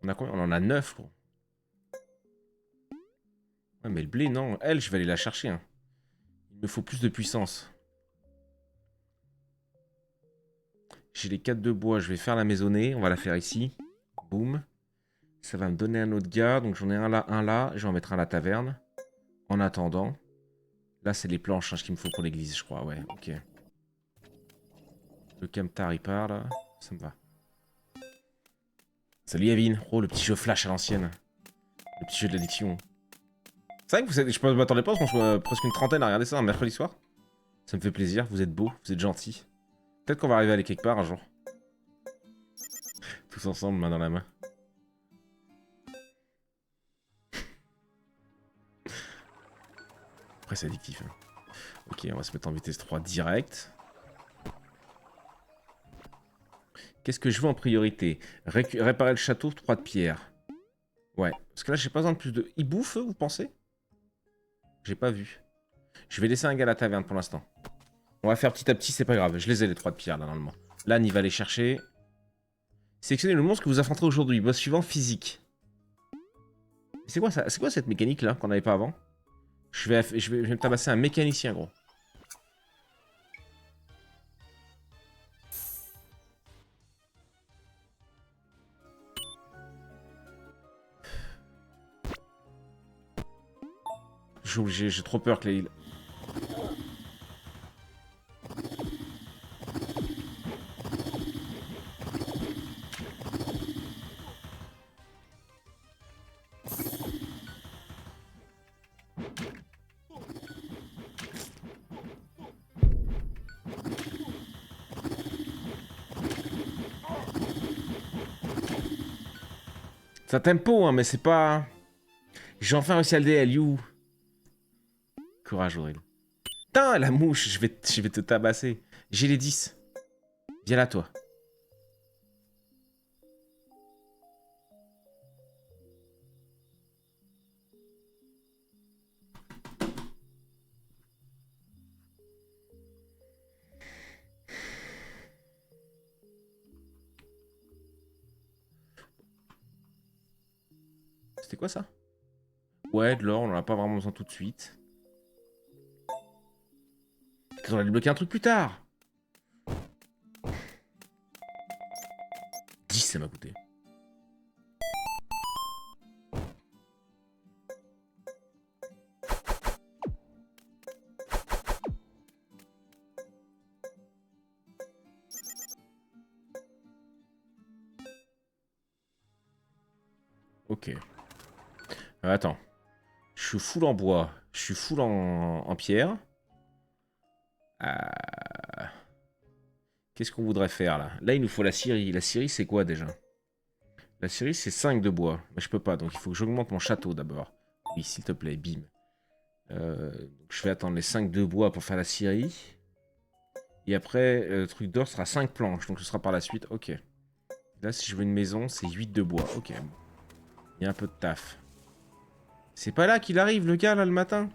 Speaker 1: On a combien? On en a 9, gros. Ouais, mais le blé, non. Elle, je vais aller la chercher. Hein. Il me faut plus de puissance. J'ai les 4 de bois. Je vais faire la maisonnée. On va la faire ici. Boum. Ça va me donner un autre gars. Donc j'en ai un là, un là. Je vais en mettre un à la taverne. En attendant. Là, c'est les planches hein, ce qu'il me faut pour l'église, je crois. Ouais, ok. Le camtar, il part là. Ça me va. Salut Yavin. Oh, le petit jeu flash à l'ancienne. Le petit jeu de l'addiction. C'est vrai que je m'attendais pas à ce qu'on soit presque une trentaine à regarder ça un mercredi soir. Ça me fait plaisir. Vous êtes beaux, vous êtes gentils. Peut-être qu'on va arriver à aller quelque part un jour. Tous ensemble, main dans la main. Après, c'est addictif. Hein. Ok, on va se mettre en vitesse 3 direct. Qu'est-ce que je veux en priorité? Réparer le château, 3 de pierre. Ouais, parce que là, j'ai pas besoin de plus de... Ils bouffent, eux, vous pensez? J'ai pas vu. Je vais laisser un gars à la taverne pour l'instant. On va faire petit à petit, c'est pas grave. Je les ai les 3 de pierre là normalement. Là, il va les chercher. Sélectionnez le monstre que vous affronterez aujourd'hui. Boss suivant, physique. C'est quoi ça? C'est quoi cette mécanique là qu'on n'avait pas avant? Je vais me tabasser un mécanicien, gros. Je suis obligé, j'ai trop peur que les... C'est un tempo, hein, mais c'est pas... J'ai enfin réussi à le DL, you. Courage, Aurélien. Putain, la mouche, je vais te tabasser. J'ai les 10. Viens là, toi. C'était quoi ça? Ouais, de l'or, on en a pas vraiment besoin tout de suite. On va débloquer un truc plus tard. 10, ça m'a coûté. Ok. Attends. Je suis full en bois. Je suis full en pierre. Qu'est-ce qu'on voudrait faire là? Là, il nous faut la scierie. La scierie, c'est quoi déjà? La scierie, c'est 5 de bois. Mais je peux pas, donc il faut que j'augmente mon château d'abord. Oui, s'il te plaît, bim. Donc je vais attendre les 5 de bois pour faire la scierie. Et après, le truc d'or sera 5 planches, donc ce sera par la suite. Ok. Là, si je veux une maison, c'est 8 de bois. Ok. Il y a un peu de taf. C'est pas là qu'il arrive, le gars, là, le matin?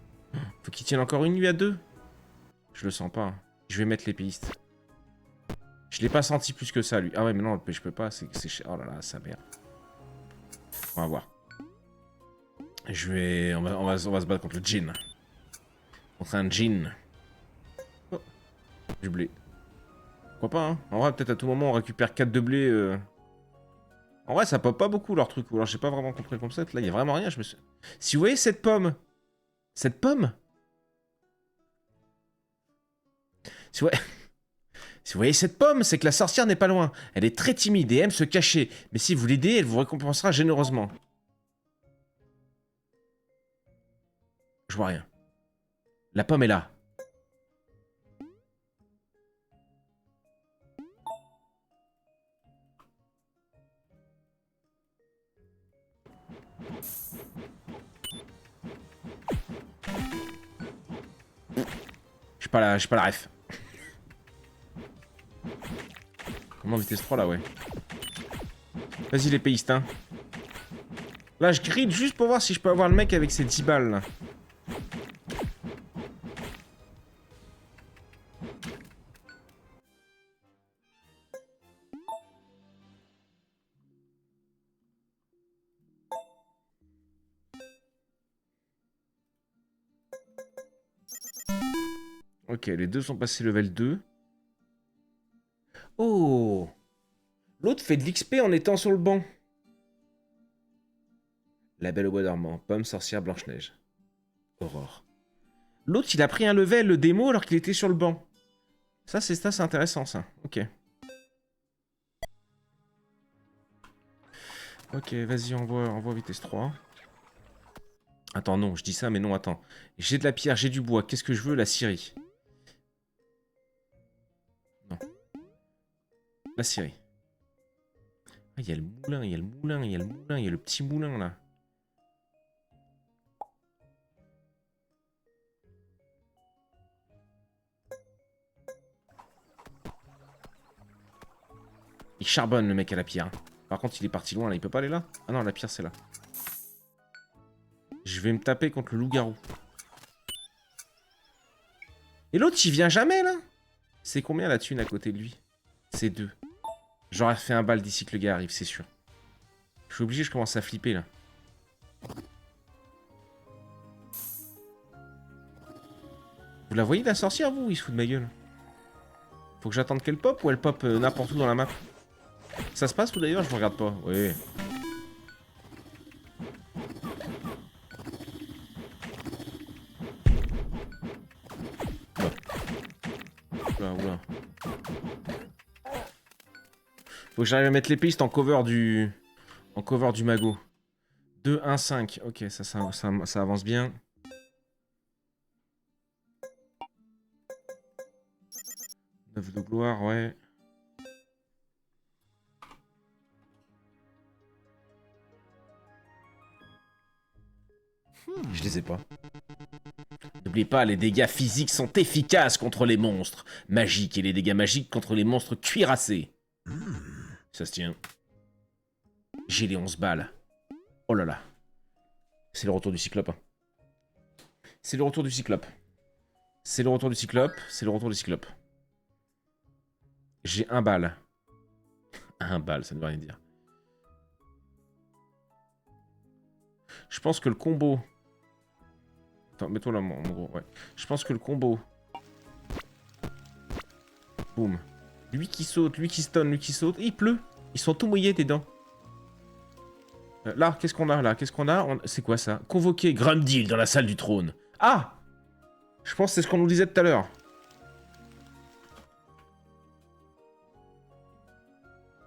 Speaker 1: Faut qu'il tienne encore une nuit à 2. Je le sens pas. Hein. Je vais mettre l'épéiste. Je l'ai pas senti plus que ça, lui. Ah ouais, mais non, je peux pas. C'est... Oh là là, sa mère. On va voir. On va se battre contre le djinn. Contre un djinn. Oh, du blé. Pourquoi pas, hein? En vrai, peut-être à tout moment, on récupère 4 de blé. En vrai, ça pop pas beaucoup, leur truc. Ou alors, j'ai pas vraiment compris le concept. Là, il y a vraiment rien. Si vous voyez cette pomme... Cette pomme... Si vous... Si vous voyez cette pomme, c'est que la sorcière n'est pas loin. Elle est très timide et aime se cacher. Mais si vous l'aidez, elle vous récompensera généreusement. Je vois rien. La pomme est là. J'ai pas la ref. Comment vitesse 3 là, ouais. Vas-y les péistes, hein. Là, je grille juste pour voir si je peux avoir le mec avec ses 10 balles, là. Ok, les deux sont passés level 2. Oh! L'autre fait de l'XP en étant sur le banc. La Belle au bois dormant, Pomme, sorcière, Blanche-Neige. Aurore. L'autre, il a pris un level, le démo, alors qu'il était sur le banc. Ça, c'est intéressant, ça. Ok. Ok, vas-y, envoie vitesse 3. Attends, non, je dis ça, mais non, attends. J'ai de la pierre, j'ai du bois. Qu'est-ce que je veux? La scierie. Non. La scierie. Ah, il y a le moulin, il y a le moulin, il y a le moulin, il y a le petit moulin, là. Il charbonne, le mec, à la pierre. Par contre, il est parti loin, là. Il peut pas aller là? Ah non, la pierre, c'est là. Je vais me taper contre le loup-garou. Et l'autre, il vient jamais, là? C'est combien la thune à côté de lui? C'est 2. J'aurais fait un bal d'ici que le gars arrive, c'est sûr. Je suis obligé, je commence à flipper, là. Vous la voyez, la sorcière, vous? Il se fout de ma gueule. Faut que j'attende qu'elle pop ou elle pop n'importe où dans la map? Ça se passe ou d'ailleurs? Je ne regarde pas. Oui. Oula, oula. Faut que j'arrive à mettre les pistes en cover du... En cover du magot. 2, 1, 5. Ok, ça avance bien. Neuf de gloire, ouais. Je les ai pas. N'oubliez pas, les dégâts physiques sont efficaces contre les monstres magiques et les dégâts magiques contre les monstres cuirassés. Ça se tient. J'ai les 11 balles. Oh là là. C'est le retour du cyclope. Hein. C'est le retour du cyclope. C'est le retour du cyclope. C'est le retour du cyclope. J'ai 1 balle. 1 balle, ça ne veut rien dire. Je pense que le combo... Attends, mets-toi là, mon gros. Ouais. Je pense que le combo... Boum. Lui qui saute, lui qui stun, lui qui saute. Et il pleut. Ils sont tout mouillés, tes dents. Là, qu'est-ce qu'on a là? Qu'est-ce qu'on a? C'est quoi ça? Convoquer Grumdil dans la salle du trône. Ah! Je pense que c'est ce qu'on nous disait tout à l'heure.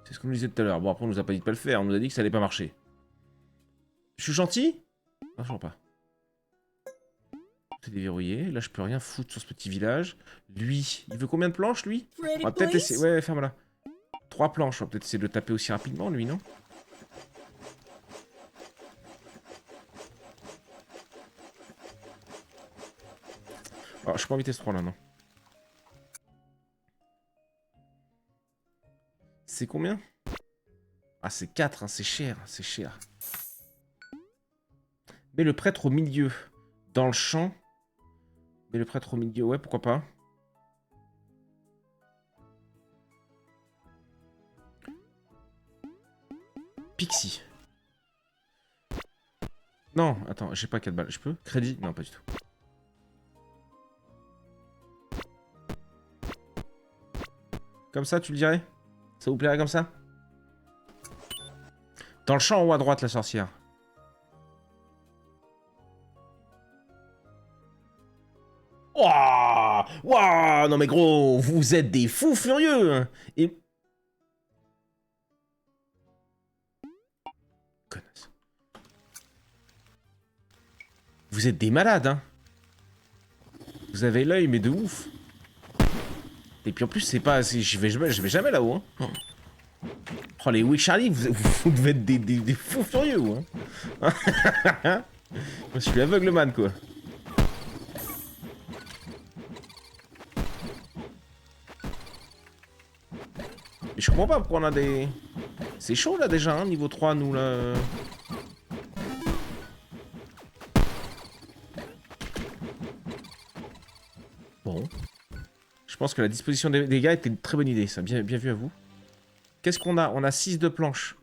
Speaker 1: C'est ce qu'on nous disait tout à l'heure. Bon, après, on nous a pas dit de pas le faire. On nous a dit que ça allait pas marcher. Je suis gentil? Non, je vois pas. C'est déverrouillé. Là, je peux rien foutre sur ce petit village. Lui, il veut combien de planches, lui? On va peut-être essayer... Ouais, ferme-la. 3 planches. On va peut-être essayer de le taper aussi rapidement, lui, non? Oh, je suis pas en vitesse 3, là, non. C'est combien? Ah, c'est 4, hein, c'est cher, c'est cher. Mais le prêtre au milieu. Dans le champ. Mais le prêtre au milieu, ouais, pourquoi pas. Pixie. Non, attends, j'ai pas 4 balles. Je peux? Crédit? Non, pas du tout. Comme ça, tu le dirais? Ça vous plairait comme ça? Dans le champ en haut à droite, la sorcière. Wouah! Wouah! Non mais gros, vous êtes des fous furieux! Et... Connasse. Vous êtes des malades, hein? Vous avez l'œil, mais de ouf. Et puis en plus, c'est pas... Je vais jamais là-haut, hein. Oh, les oui, Charlie, vous devez être des fous furieux, hein. Je suis aveugle man, quoi. Mais je comprends pas pourquoi on a des... C'est chaud, là, déjà, hein, niveau 3, nous, là. Bon. Je pense que la disposition des dégâts était une très bonne idée, ça. Bien vu à vous. Qu'est-ce qu'on a? On a 6 de planches.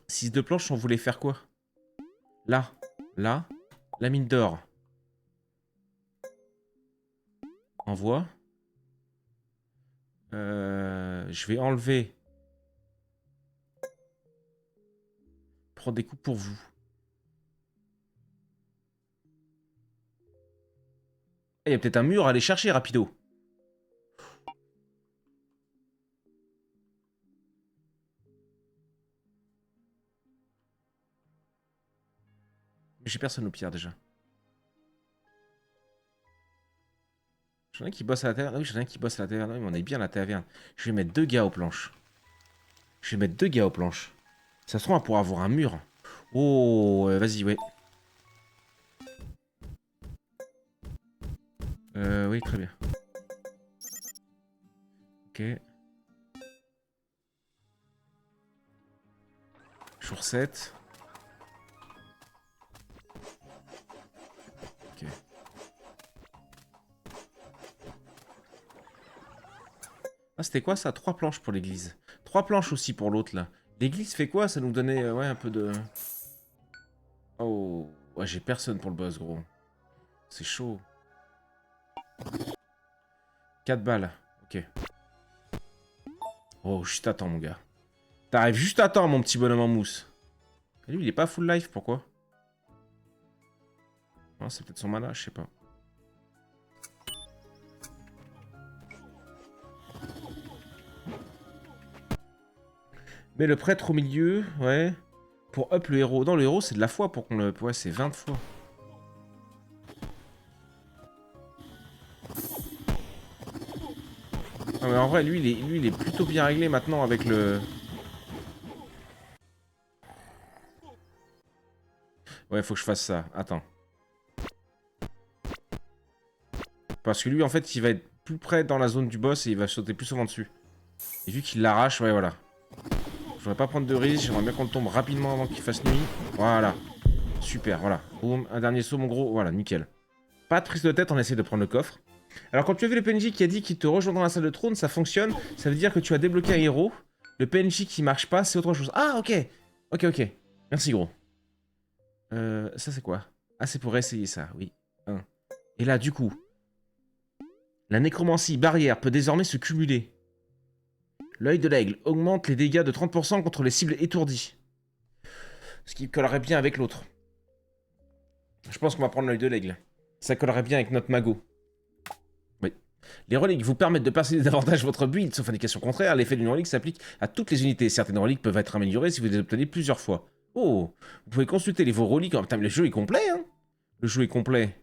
Speaker 1: 6 de planches, on voulait faire quoi? Là. Là. La mine d'or. Envoie. Je vais enlever. Prendre des coups pour vous. Il y a peut-être un mur à aller chercher, rapido. J'ai personne au pire déjà. J'en ai un qui bosse à la taverne. Ah oui, j'en ai un qui bosse à la taverne. Oui, mais on est bien à la taverne. Je vais mettre 2 gars aux planches. Je vais mettre 2 gars aux planches. Ça se trouve, on pourra avoir un mur. Oh, vas-y, ouais. Oui, très bien. Ok. Jour 7. Ok. Ah, c'était quoi ça? 3 planches pour l'église. 3 planches aussi pour l'autre là. L'église fait quoi? Ça nous donnait ouais, un peu de... Oh, ouais, j'ai personne pour le boss, gros. C'est chaud. 4 balles. Ok. Oh, juste à temps, mon gars. T'arrives juste à temps, mon petit bonhomme en mousse. Et lui, il est pas full life, pourquoi? Non, c'est peut-être son mana, je sais pas. Mais le prêtre au milieu, ouais. Pour up le héros. Non, le héros, c'est de la foi pour qu'on le... Ouais, c'est 20 fois. Non, mais en vrai, lui, il est plutôt bien réglé maintenant avec le... Ouais, faut que je fasse ça. Attends. Parce que lui, en fait, il va être plus près dans la zone du boss et il va sauter plus souvent dessus. Et vu qu'il l'arrache, ouais, voilà. Je voudrais pas prendre de risque, j'aimerais bien qu'on tombe rapidement avant qu'il fasse nuit. Voilà. Super, voilà. Boum, un dernier saut, mon gros. Voilà, nickel. Pas de prise de tête, on essaie de prendre le coffre. Alors, quand tu as vu le PNJ qui a dit qu'il te rejoint dans la salle de trône, ça fonctionne. Ça veut dire que tu as débloqué un héros. Le PNJ qui marche pas, c'est autre chose. Ah, ok. Ok, ok. Merci, gros. Ça, c'est quoi? Ah, c'est pour essayer ça, oui. Et là, du coup, la nécromancie barrière peut désormais se cumuler. L'œil de l'aigle augmente les dégâts de 30% contre les cibles étourdies. Ce qui collerait bien avec l'autre. Je pense qu'on va prendre l'œil de l'aigle. Ça collerait bien avec notre magot. Oui. Les reliques vous permettent de percer davantage votre build, sauf indication contraire. L'effet d'une relique s'applique à toutes les unités. Certaines reliques peuvent être améliorées si vous les obtenez plusieurs fois. Oh, vous pouvez consulter vos reliques. Oh, putain, mais le jeu est complet, hein. Le jeu est complet.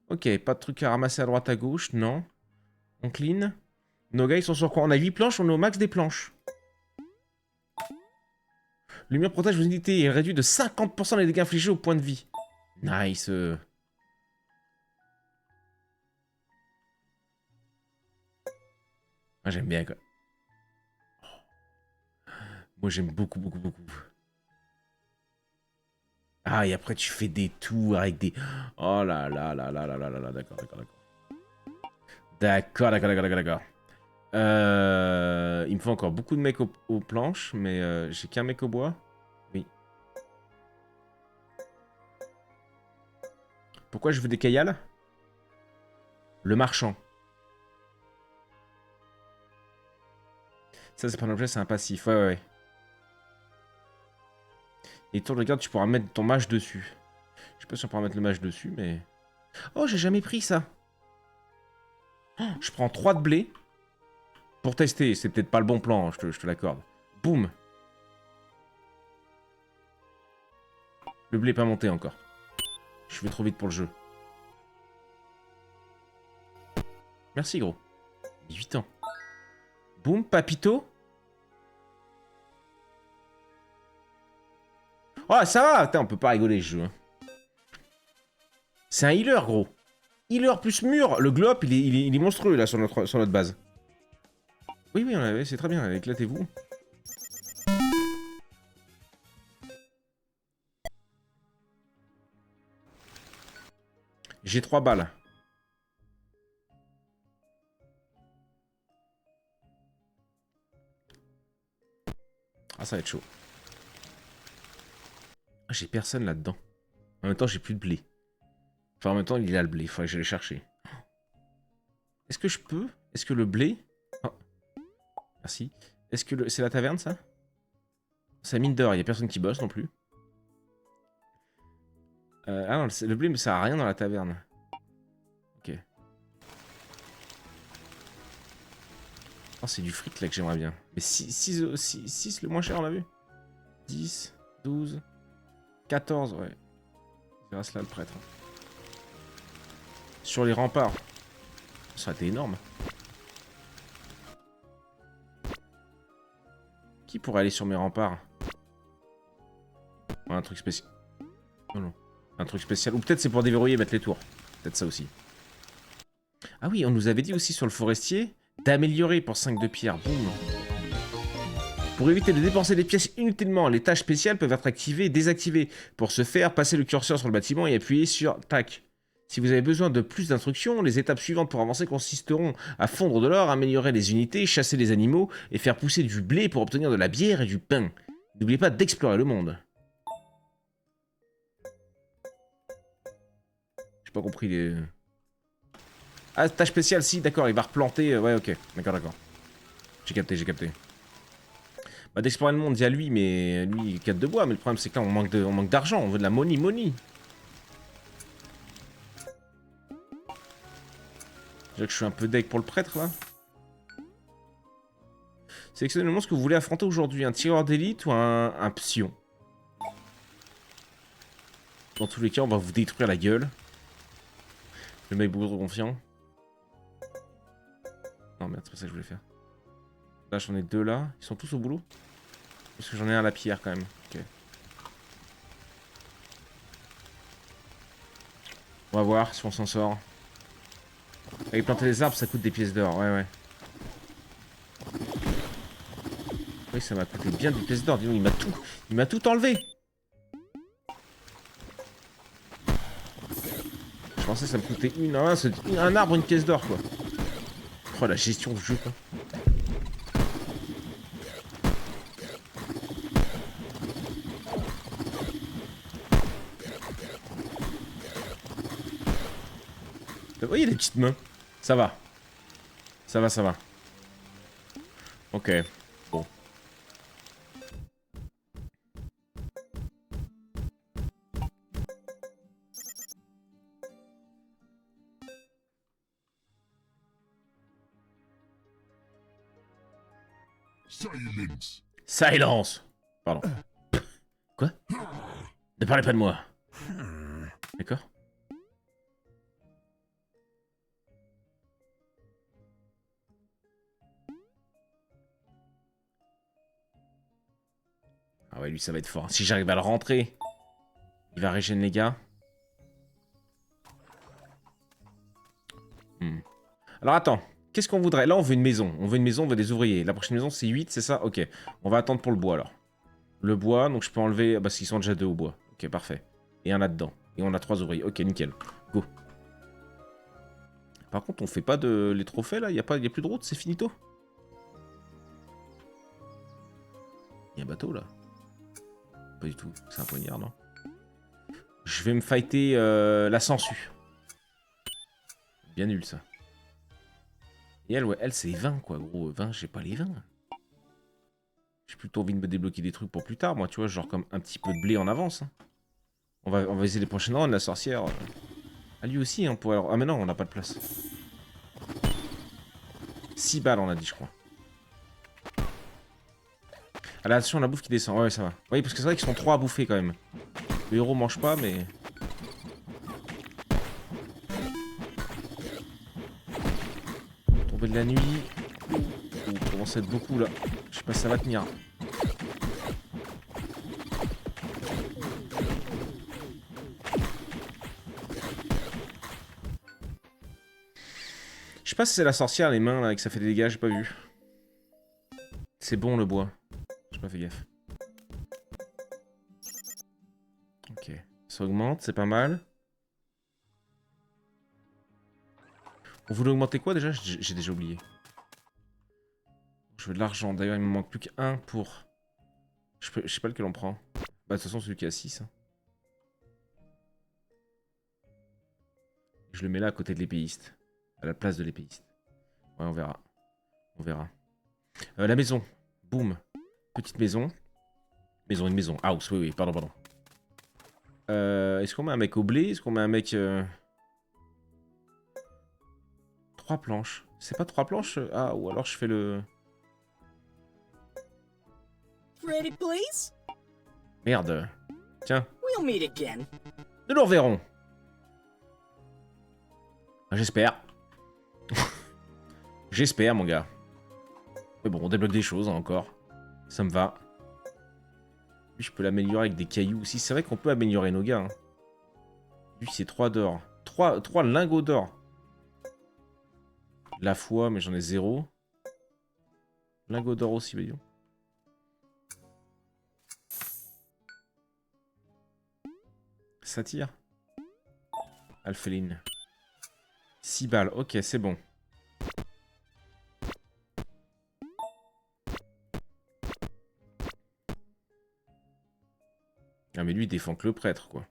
Speaker 1: Ok, pas de trucs à ramasser à droite à gauche, non. On clean. Nos gars, ils sont sur quoi? On a 8 planches, on est au max des planches. Le mur protège vos unités et réduit de 50% les dégâts infligés au point de vie. Nice. Ah, j'aime bien, quoi. Moi, j'aime beaucoup, beaucoup, beaucoup. Ah, et après, tu fais des tours avec des... Oh là là là là là là là là, d'accord, d'accord, d'accord. D'accord, d'accord, d'accord, d'accord, d'accord. Il me faut encore beaucoup de mecs aux planches, mais j'ai qu'un mec au bois. Oui. Pourquoi je veux des caillas? Le marchand. Ça, c'est pas un objet, c'est un passif. Ouais, ouais, ouais. Et tour de garde, tu pourras mettre ton mage dessus. Je sais pas si on pourra mettre le mage dessus, mais... Oh, j'ai jamais pris ça. Oh, je prends 3 de blé. Pour tester, c'est peut-être pas le bon plan, je te l'accorde. Boum. Le blé est pas monté encore. Je vais trop vite pour le jeu. Merci, gros. 18 ans. Boum, papito. Oh, ça va. Putain, on peut pas rigoler, ce jeu. Hein. C'est un healer, gros. Healer plus mur. Le glop, il est monstrueux, là, sur notre base. Oui, oui, c'est très bien. Éclatez-vous. J'ai 3 balles. Ah, ça va être chaud. Ah, j'ai personne là-dedans. En même temps, j'ai plus de blé. Enfin, en même temps, il a le blé. Il faudrait que j'aille le chercher. Est-ce que je peux? Est-ce que le blé... Oh. Merci. Est-ce que c'est la taverne, ça? C'est mine d'or. Il n'y a personne qui bosse non plus. Ah non, le blé ne sert à rien dans la taverne. Ok. Oh, c'est du fric là que j'aimerais bien. Mais 6 le moins cher, on a vu. 10, 12, 14, ouais. C'est grâce là le prêtre. Sur les remparts. Ça a été énorme. Qui pourrait aller sur mes remparts? Ouais, un truc spécial. Non, non. Un truc spécial. Ou peut-être c'est pour déverrouiller et mettre les tours. Peut-être ça aussi. Ah oui, on nous avait dit aussi sur le forestier d'améliorer pour 5 de pierre. Boum. Pour éviter de dépenser des pièces inutilement, les tâches spéciales peuvent être activées et désactivées. Pour ce faire, passez le curseur sur le bâtiment et appuyez sur tac. Si vous avez besoin de plus d'instructions, les étapes suivantes pour avancer consisteront à fondre de l'or, améliorer les unités, chasser les animaux et faire pousser du blé pour obtenir de la bière et du pain. N'oubliez pas d'explorer le monde. J'ai pas compris les... Ah, tâche spéciale, si, d'accord, il va replanter... Ouais, ok, d'accord, d'accord. J'ai capté, j'ai capté. Bah, d'explorer le monde, il y a lui, mais... Lui, il capte de bois, mais le problème, c'est que là, on manque d'argent, on veut de la money. Déjà que je suis un peu deg pour le prêtre, là. Sélectionnez le monstre que vous voulez affronter aujourd'hui. Un tireur d'élite ou un psion. Dans tous les cas, on va vous détruire la gueule. Le mec beaucoup trop confiant. Non, merde, c'est pas ça que je voulais faire. Là, j'en ai deux là. Ils sont tous au boulot? Parce que j'en ai un à la pierre, quand même. Ok. On va voir si on s'en sort. Avec planter les arbres, ça coûte des pièces d'or. Ouais, ouais. Oui, ça m'a coûté bien des pièces d'or. Dis donc, il m'a tout enlevé. Je pensais que ça me coûtait un arbre, une pièce d'or, quoi. Oh, la gestion du jeu, quoi. Vous voyez les petites mains? Ça va. Ça va, ça va. Ok. Bon.
Speaker 2: Silence.
Speaker 1: Silence. Pardon. Quoi? Ne parlez pas de moi. D'accord? Ah ouais, lui, ça va être fort. Si j'arrive à le rentrer, il va régénérer les gars. Alors attends, qu'est-ce qu'on voudrait? Là, on veut une maison. On veut une maison, on veut des ouvriers. La prochaine maison, c'est 8, c'est ça? Ok. On va attendre pour le bois, alors. Le bois, donc je peux enlever... Parce qu'ils sont déjà 2 au bois. Ok, parfait. Et un là-dedans. Et on a 3 ouvriers. Ok, nickel. Go. Par contre, on fait pas de... les trophées, là? Y a plus de route? C'est finito? Y a un bateau, là? Pas du tout. C'est un poignard, non? Je vais me fighter la sangsue. Bien nul, ça. Et elle, ouais, elle, c'est 20, quoi, gros. 20, j'ai pas les 20. J'ai plutôt envie de me débloquer des trucs pour plus tard, moi, tu vois, genre comme un petit peu de blé en avance. Hein. On va essayer les prochaines rounds, la sorcière. Ah, lui aussi, hein, pour... Ah, mais non, on n'a pas de place. 6 balles, on a dit, je crois. Ah, là, attention, la bouffe qui descend. Ouais, ça va. Oui, parce que c'est vrai qu'ils sont 3 à bouffer, quand même. Le héros mange pas, mais... Tomber de la nuit. On commence à être beaucoup, là. Je sais pas si ça va tenir. Je sais pas si c'est la sorcière, les mains, là, et que ça fait des dégâts, j'ai pas vu. C'est bon, le bois. J'ai pas fait gaffe. Ok. Ça augmente, c'est pas mal. On voulait augmenter quoi, déjà? J'ai déjà oublié. Je veux de l'argent. D'ailleurs, il me manque plus qu'un pour... Je sais pas lequel on prend. Bah, de toute façon, celui qui a 6. Hein. Je le mets là, à côté de l'épéiste. À la place de l'épéiste. Ouais, on verra. On verra. La maison. Boum. Petite maison. Une maison. House, oui, oui, pardon. Est-ce qu'on met un mec au blé? Est-ce qu'on met un mec... 3 planches. C'est pas 3 planches? Ah, ou alors je fais le...
Speaker 3: Ready, please?
Speaker 1: Merde. Tiens.
Speaker 3: We'll meet again.
Speaker 1: Nous le reverrons. J'espère. J'espère, mon gars. Mais bon, on débloque des choses, hein, encore. Ça me va. Lui, je peux l'améliorer avec des cailloux aussi. C'est vrai qu'on peut améliorer nos gars. Hein. Lui, c'est 3 d'or. 3 lingots d'or. La foi, mais j'en ai 0. Lingots d'or aussi, voyons. Ça tire. Alpheline. 6 balles, ok, c'est bon. Ah mais lui il défend que le prêtre quoi.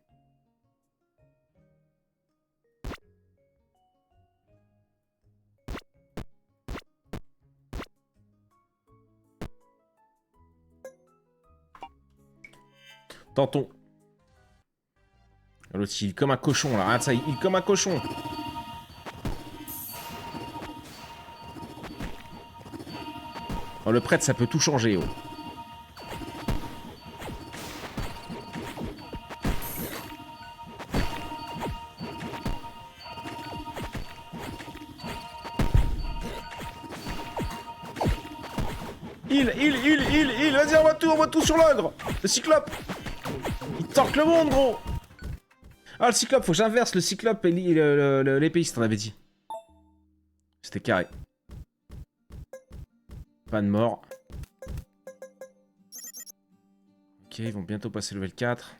Speaker 1: Tentons. L'autre il est comme un cochon là, regarde ça, il est comme un cochon. Oh, le prêtre ça peut tout changer oh. Il, vas-y, on voit tout sur l'ogre. Le cyclope. Il tanque le monde, gros. Ah, le cyclope, faut que j'inverse le cyclope et l'épéiste, on avait dit. C'était carré. Pas de mort. Ok, ils vont bientôt passer level 4.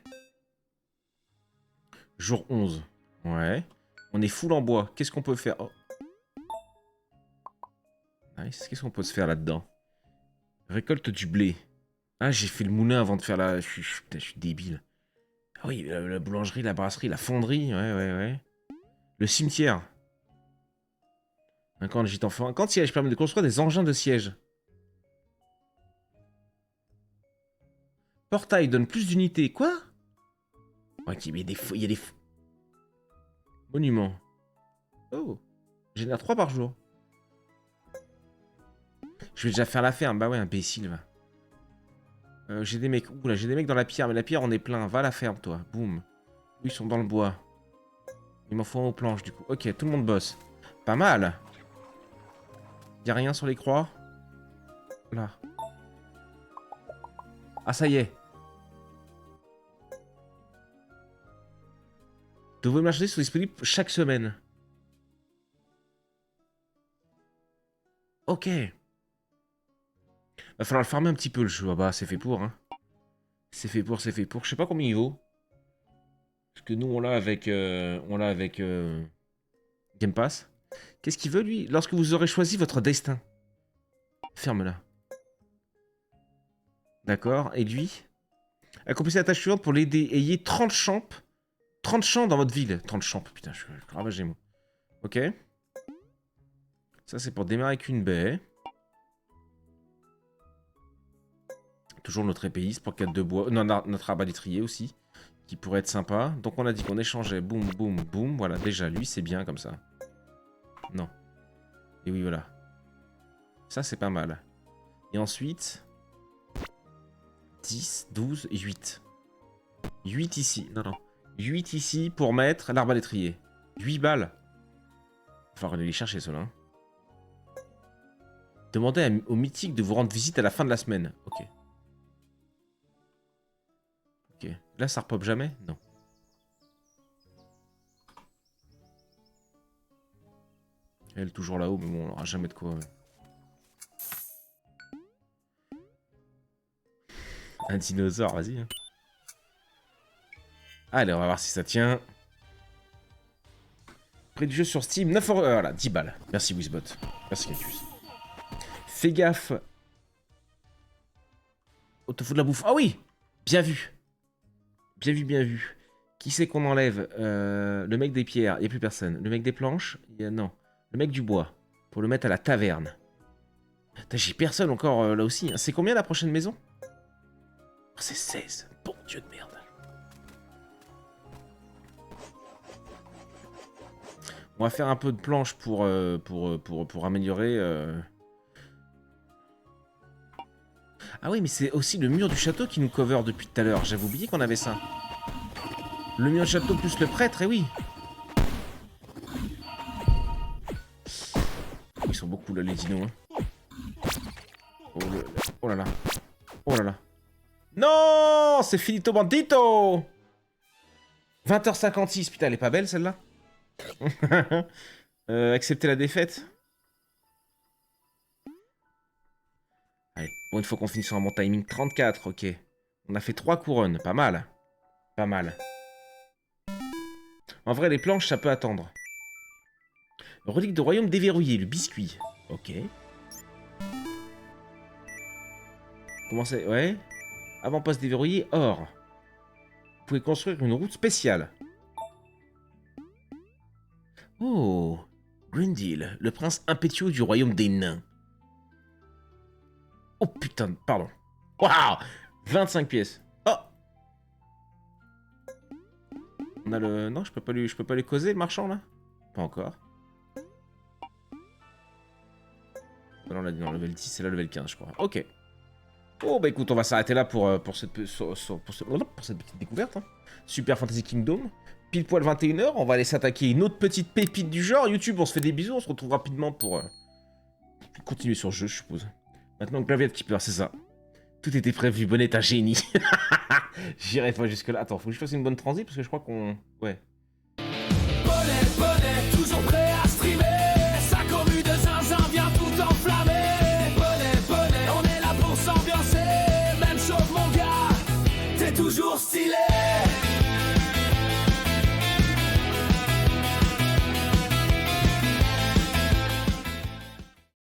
Speaker 1: Jour 11. Ouais. On est full en bois. Qu'est-ce qu'on peut faire? Oh. Nice. Qu'est-ce qu'on peut se faire là-dedans? Récolte du blé. Ah, j'ai fait le moulin avant de faire la... Putain, je suis débile. Ah oui, la boulangerie, la brasserie, la fonderie. Ouais. Le cimetière. Un camp de gîte enfant. Un camp de siège permet de construire des engins de siège. Portail donne plus d'unités. Quoi? Ok, mais il y a des... Monuments. Oh. Génère 3 par jour. Je vais déjà faire la ferme. Bah ouais, imbécile, va. J'ai des mecs. Oula, j'ai des mecs dans la pierre. Mais la pierre, on est plein. Va à la ferme, toi. Boum. Eux, ils sont dans le bois. Il m'en faut un aux planches, du coup. Ok, tout le monde bosse. Pas mal. Y'a rien sur les croix? Là. Ah, ça y est. De vos marchandises sont disponibles chaque semaine. Ok. Va falloir le farmer un petit peu le jeu. Ah bah, c'est fait pour, hein. C'est fait pour. Je sais pas combien il vaut. Parce que nous, on l'a avec... Game Pass. Qu'est-ce qu'il veut, lui? Lorsque vous aurez choisi votre destin. Ferme-la. D'accord. Et lui? Accomplissez la tâche suivante pour l'aider. Ayez 30 champs. 30 champs dans votre ville. 30 champs. Putain, je suis ravagé, moi. Ok. Ça, c'est pour démarrer avec une baie. Toujours notre épéiste pour 4 de bois. Non, notre arbalétrier aussi. Qui pourrait être sympa. Donc, on a dit qu'on échangeait. Boum, boum, boum. Voilà, déjà, lui, c'est bien comme ça. Non. Et oui, voilà. Ça, c'est pas mal. Et ensuite... 10, 12 et 8. 8 ici. Non. 8 ici pour mettre l'arbalétrier. 8 balles. Il va falloir aller les chercher, ceux-là. Hein. Demandez au mythique de vous rendre visite à la fin de la semaine. Ok. Ok. Là, ça repop jamais? Non. Elle, toujours là-haut, mais bon, on n'aura jamais de quoi... Un dinosaure, vas-y. Hein. Allez, on va voir si ça tient. Prix du jeu sur Steam, 9 €. Voilà, 10 balles. Merci Wizbot. Merci Cactus. Fais gaffe. Oh, te fout de la bouffe. Ah oui! Bien vu. Bien vu, bien vu. Qui c'est qu'on enlève? Le mec des pierres, il n'y a plus personne. Le mec des planches, non. Le mec du bois. Pour le mettre à la taverne. J'ai personne encore là aussi. C'est combien la prochaine maison? Oh, c'est 16. Bon Dieu de merde. On va faire un peu de planches pour améliorer... Ah oui, mais c'est aussi le mur du château qui nous cover depuis tout à l'heure. J'avais oublié qu'on avait ça. Le mur du château plus le prêtre, eh oui. Ils sont beaucoup là, les dinos. Hein. Oh là là. Oh là là. Non, c'est finito bandito. 20h56. Putain, elle est pas belle, celle-là. Accepter la défaite. Allez, bon, une fois qu'on finit sur un bon timing. 34, ok. On a fait 3 couronnes. Pas mal. Pas mal. En vrai, les planches, ça peut attendre. Relique de royaume déverrouillé, le biscuit. Ok. Comment c'est? Ouais. Avant-poste déverrouillé, or. Vous pouvez construire une route spéciale. Oh, Grindel, le prince impétueux du royaume des nains. Oh putain, pardon. Waouh, 25 pièces. Oh. On a le... Non, je peux pas lui causer, le marchand, là? Pas encore. Non, on l'a dit, non, level 10, c'est là level 15, je crois. Ok. Oh, bah écoute, on va s'arrêter là pour cette petite découverte. Hein. Super Fantasy Kingdom. Pile poil 21h, on va aller s'attaquer une autre petite pépite du genre. YouTube, on se fait des bisous, on se retrouve rapidement pour continuer sur le jeu, je suppose. Maintenant, Graveyard Keeper, c'est ça. Tout était prévu, Bonnet, un génie. J'irai pas jusque-là. Attends, faut que je fasse une bonne transi, parce que je crois qu'on... Ouais.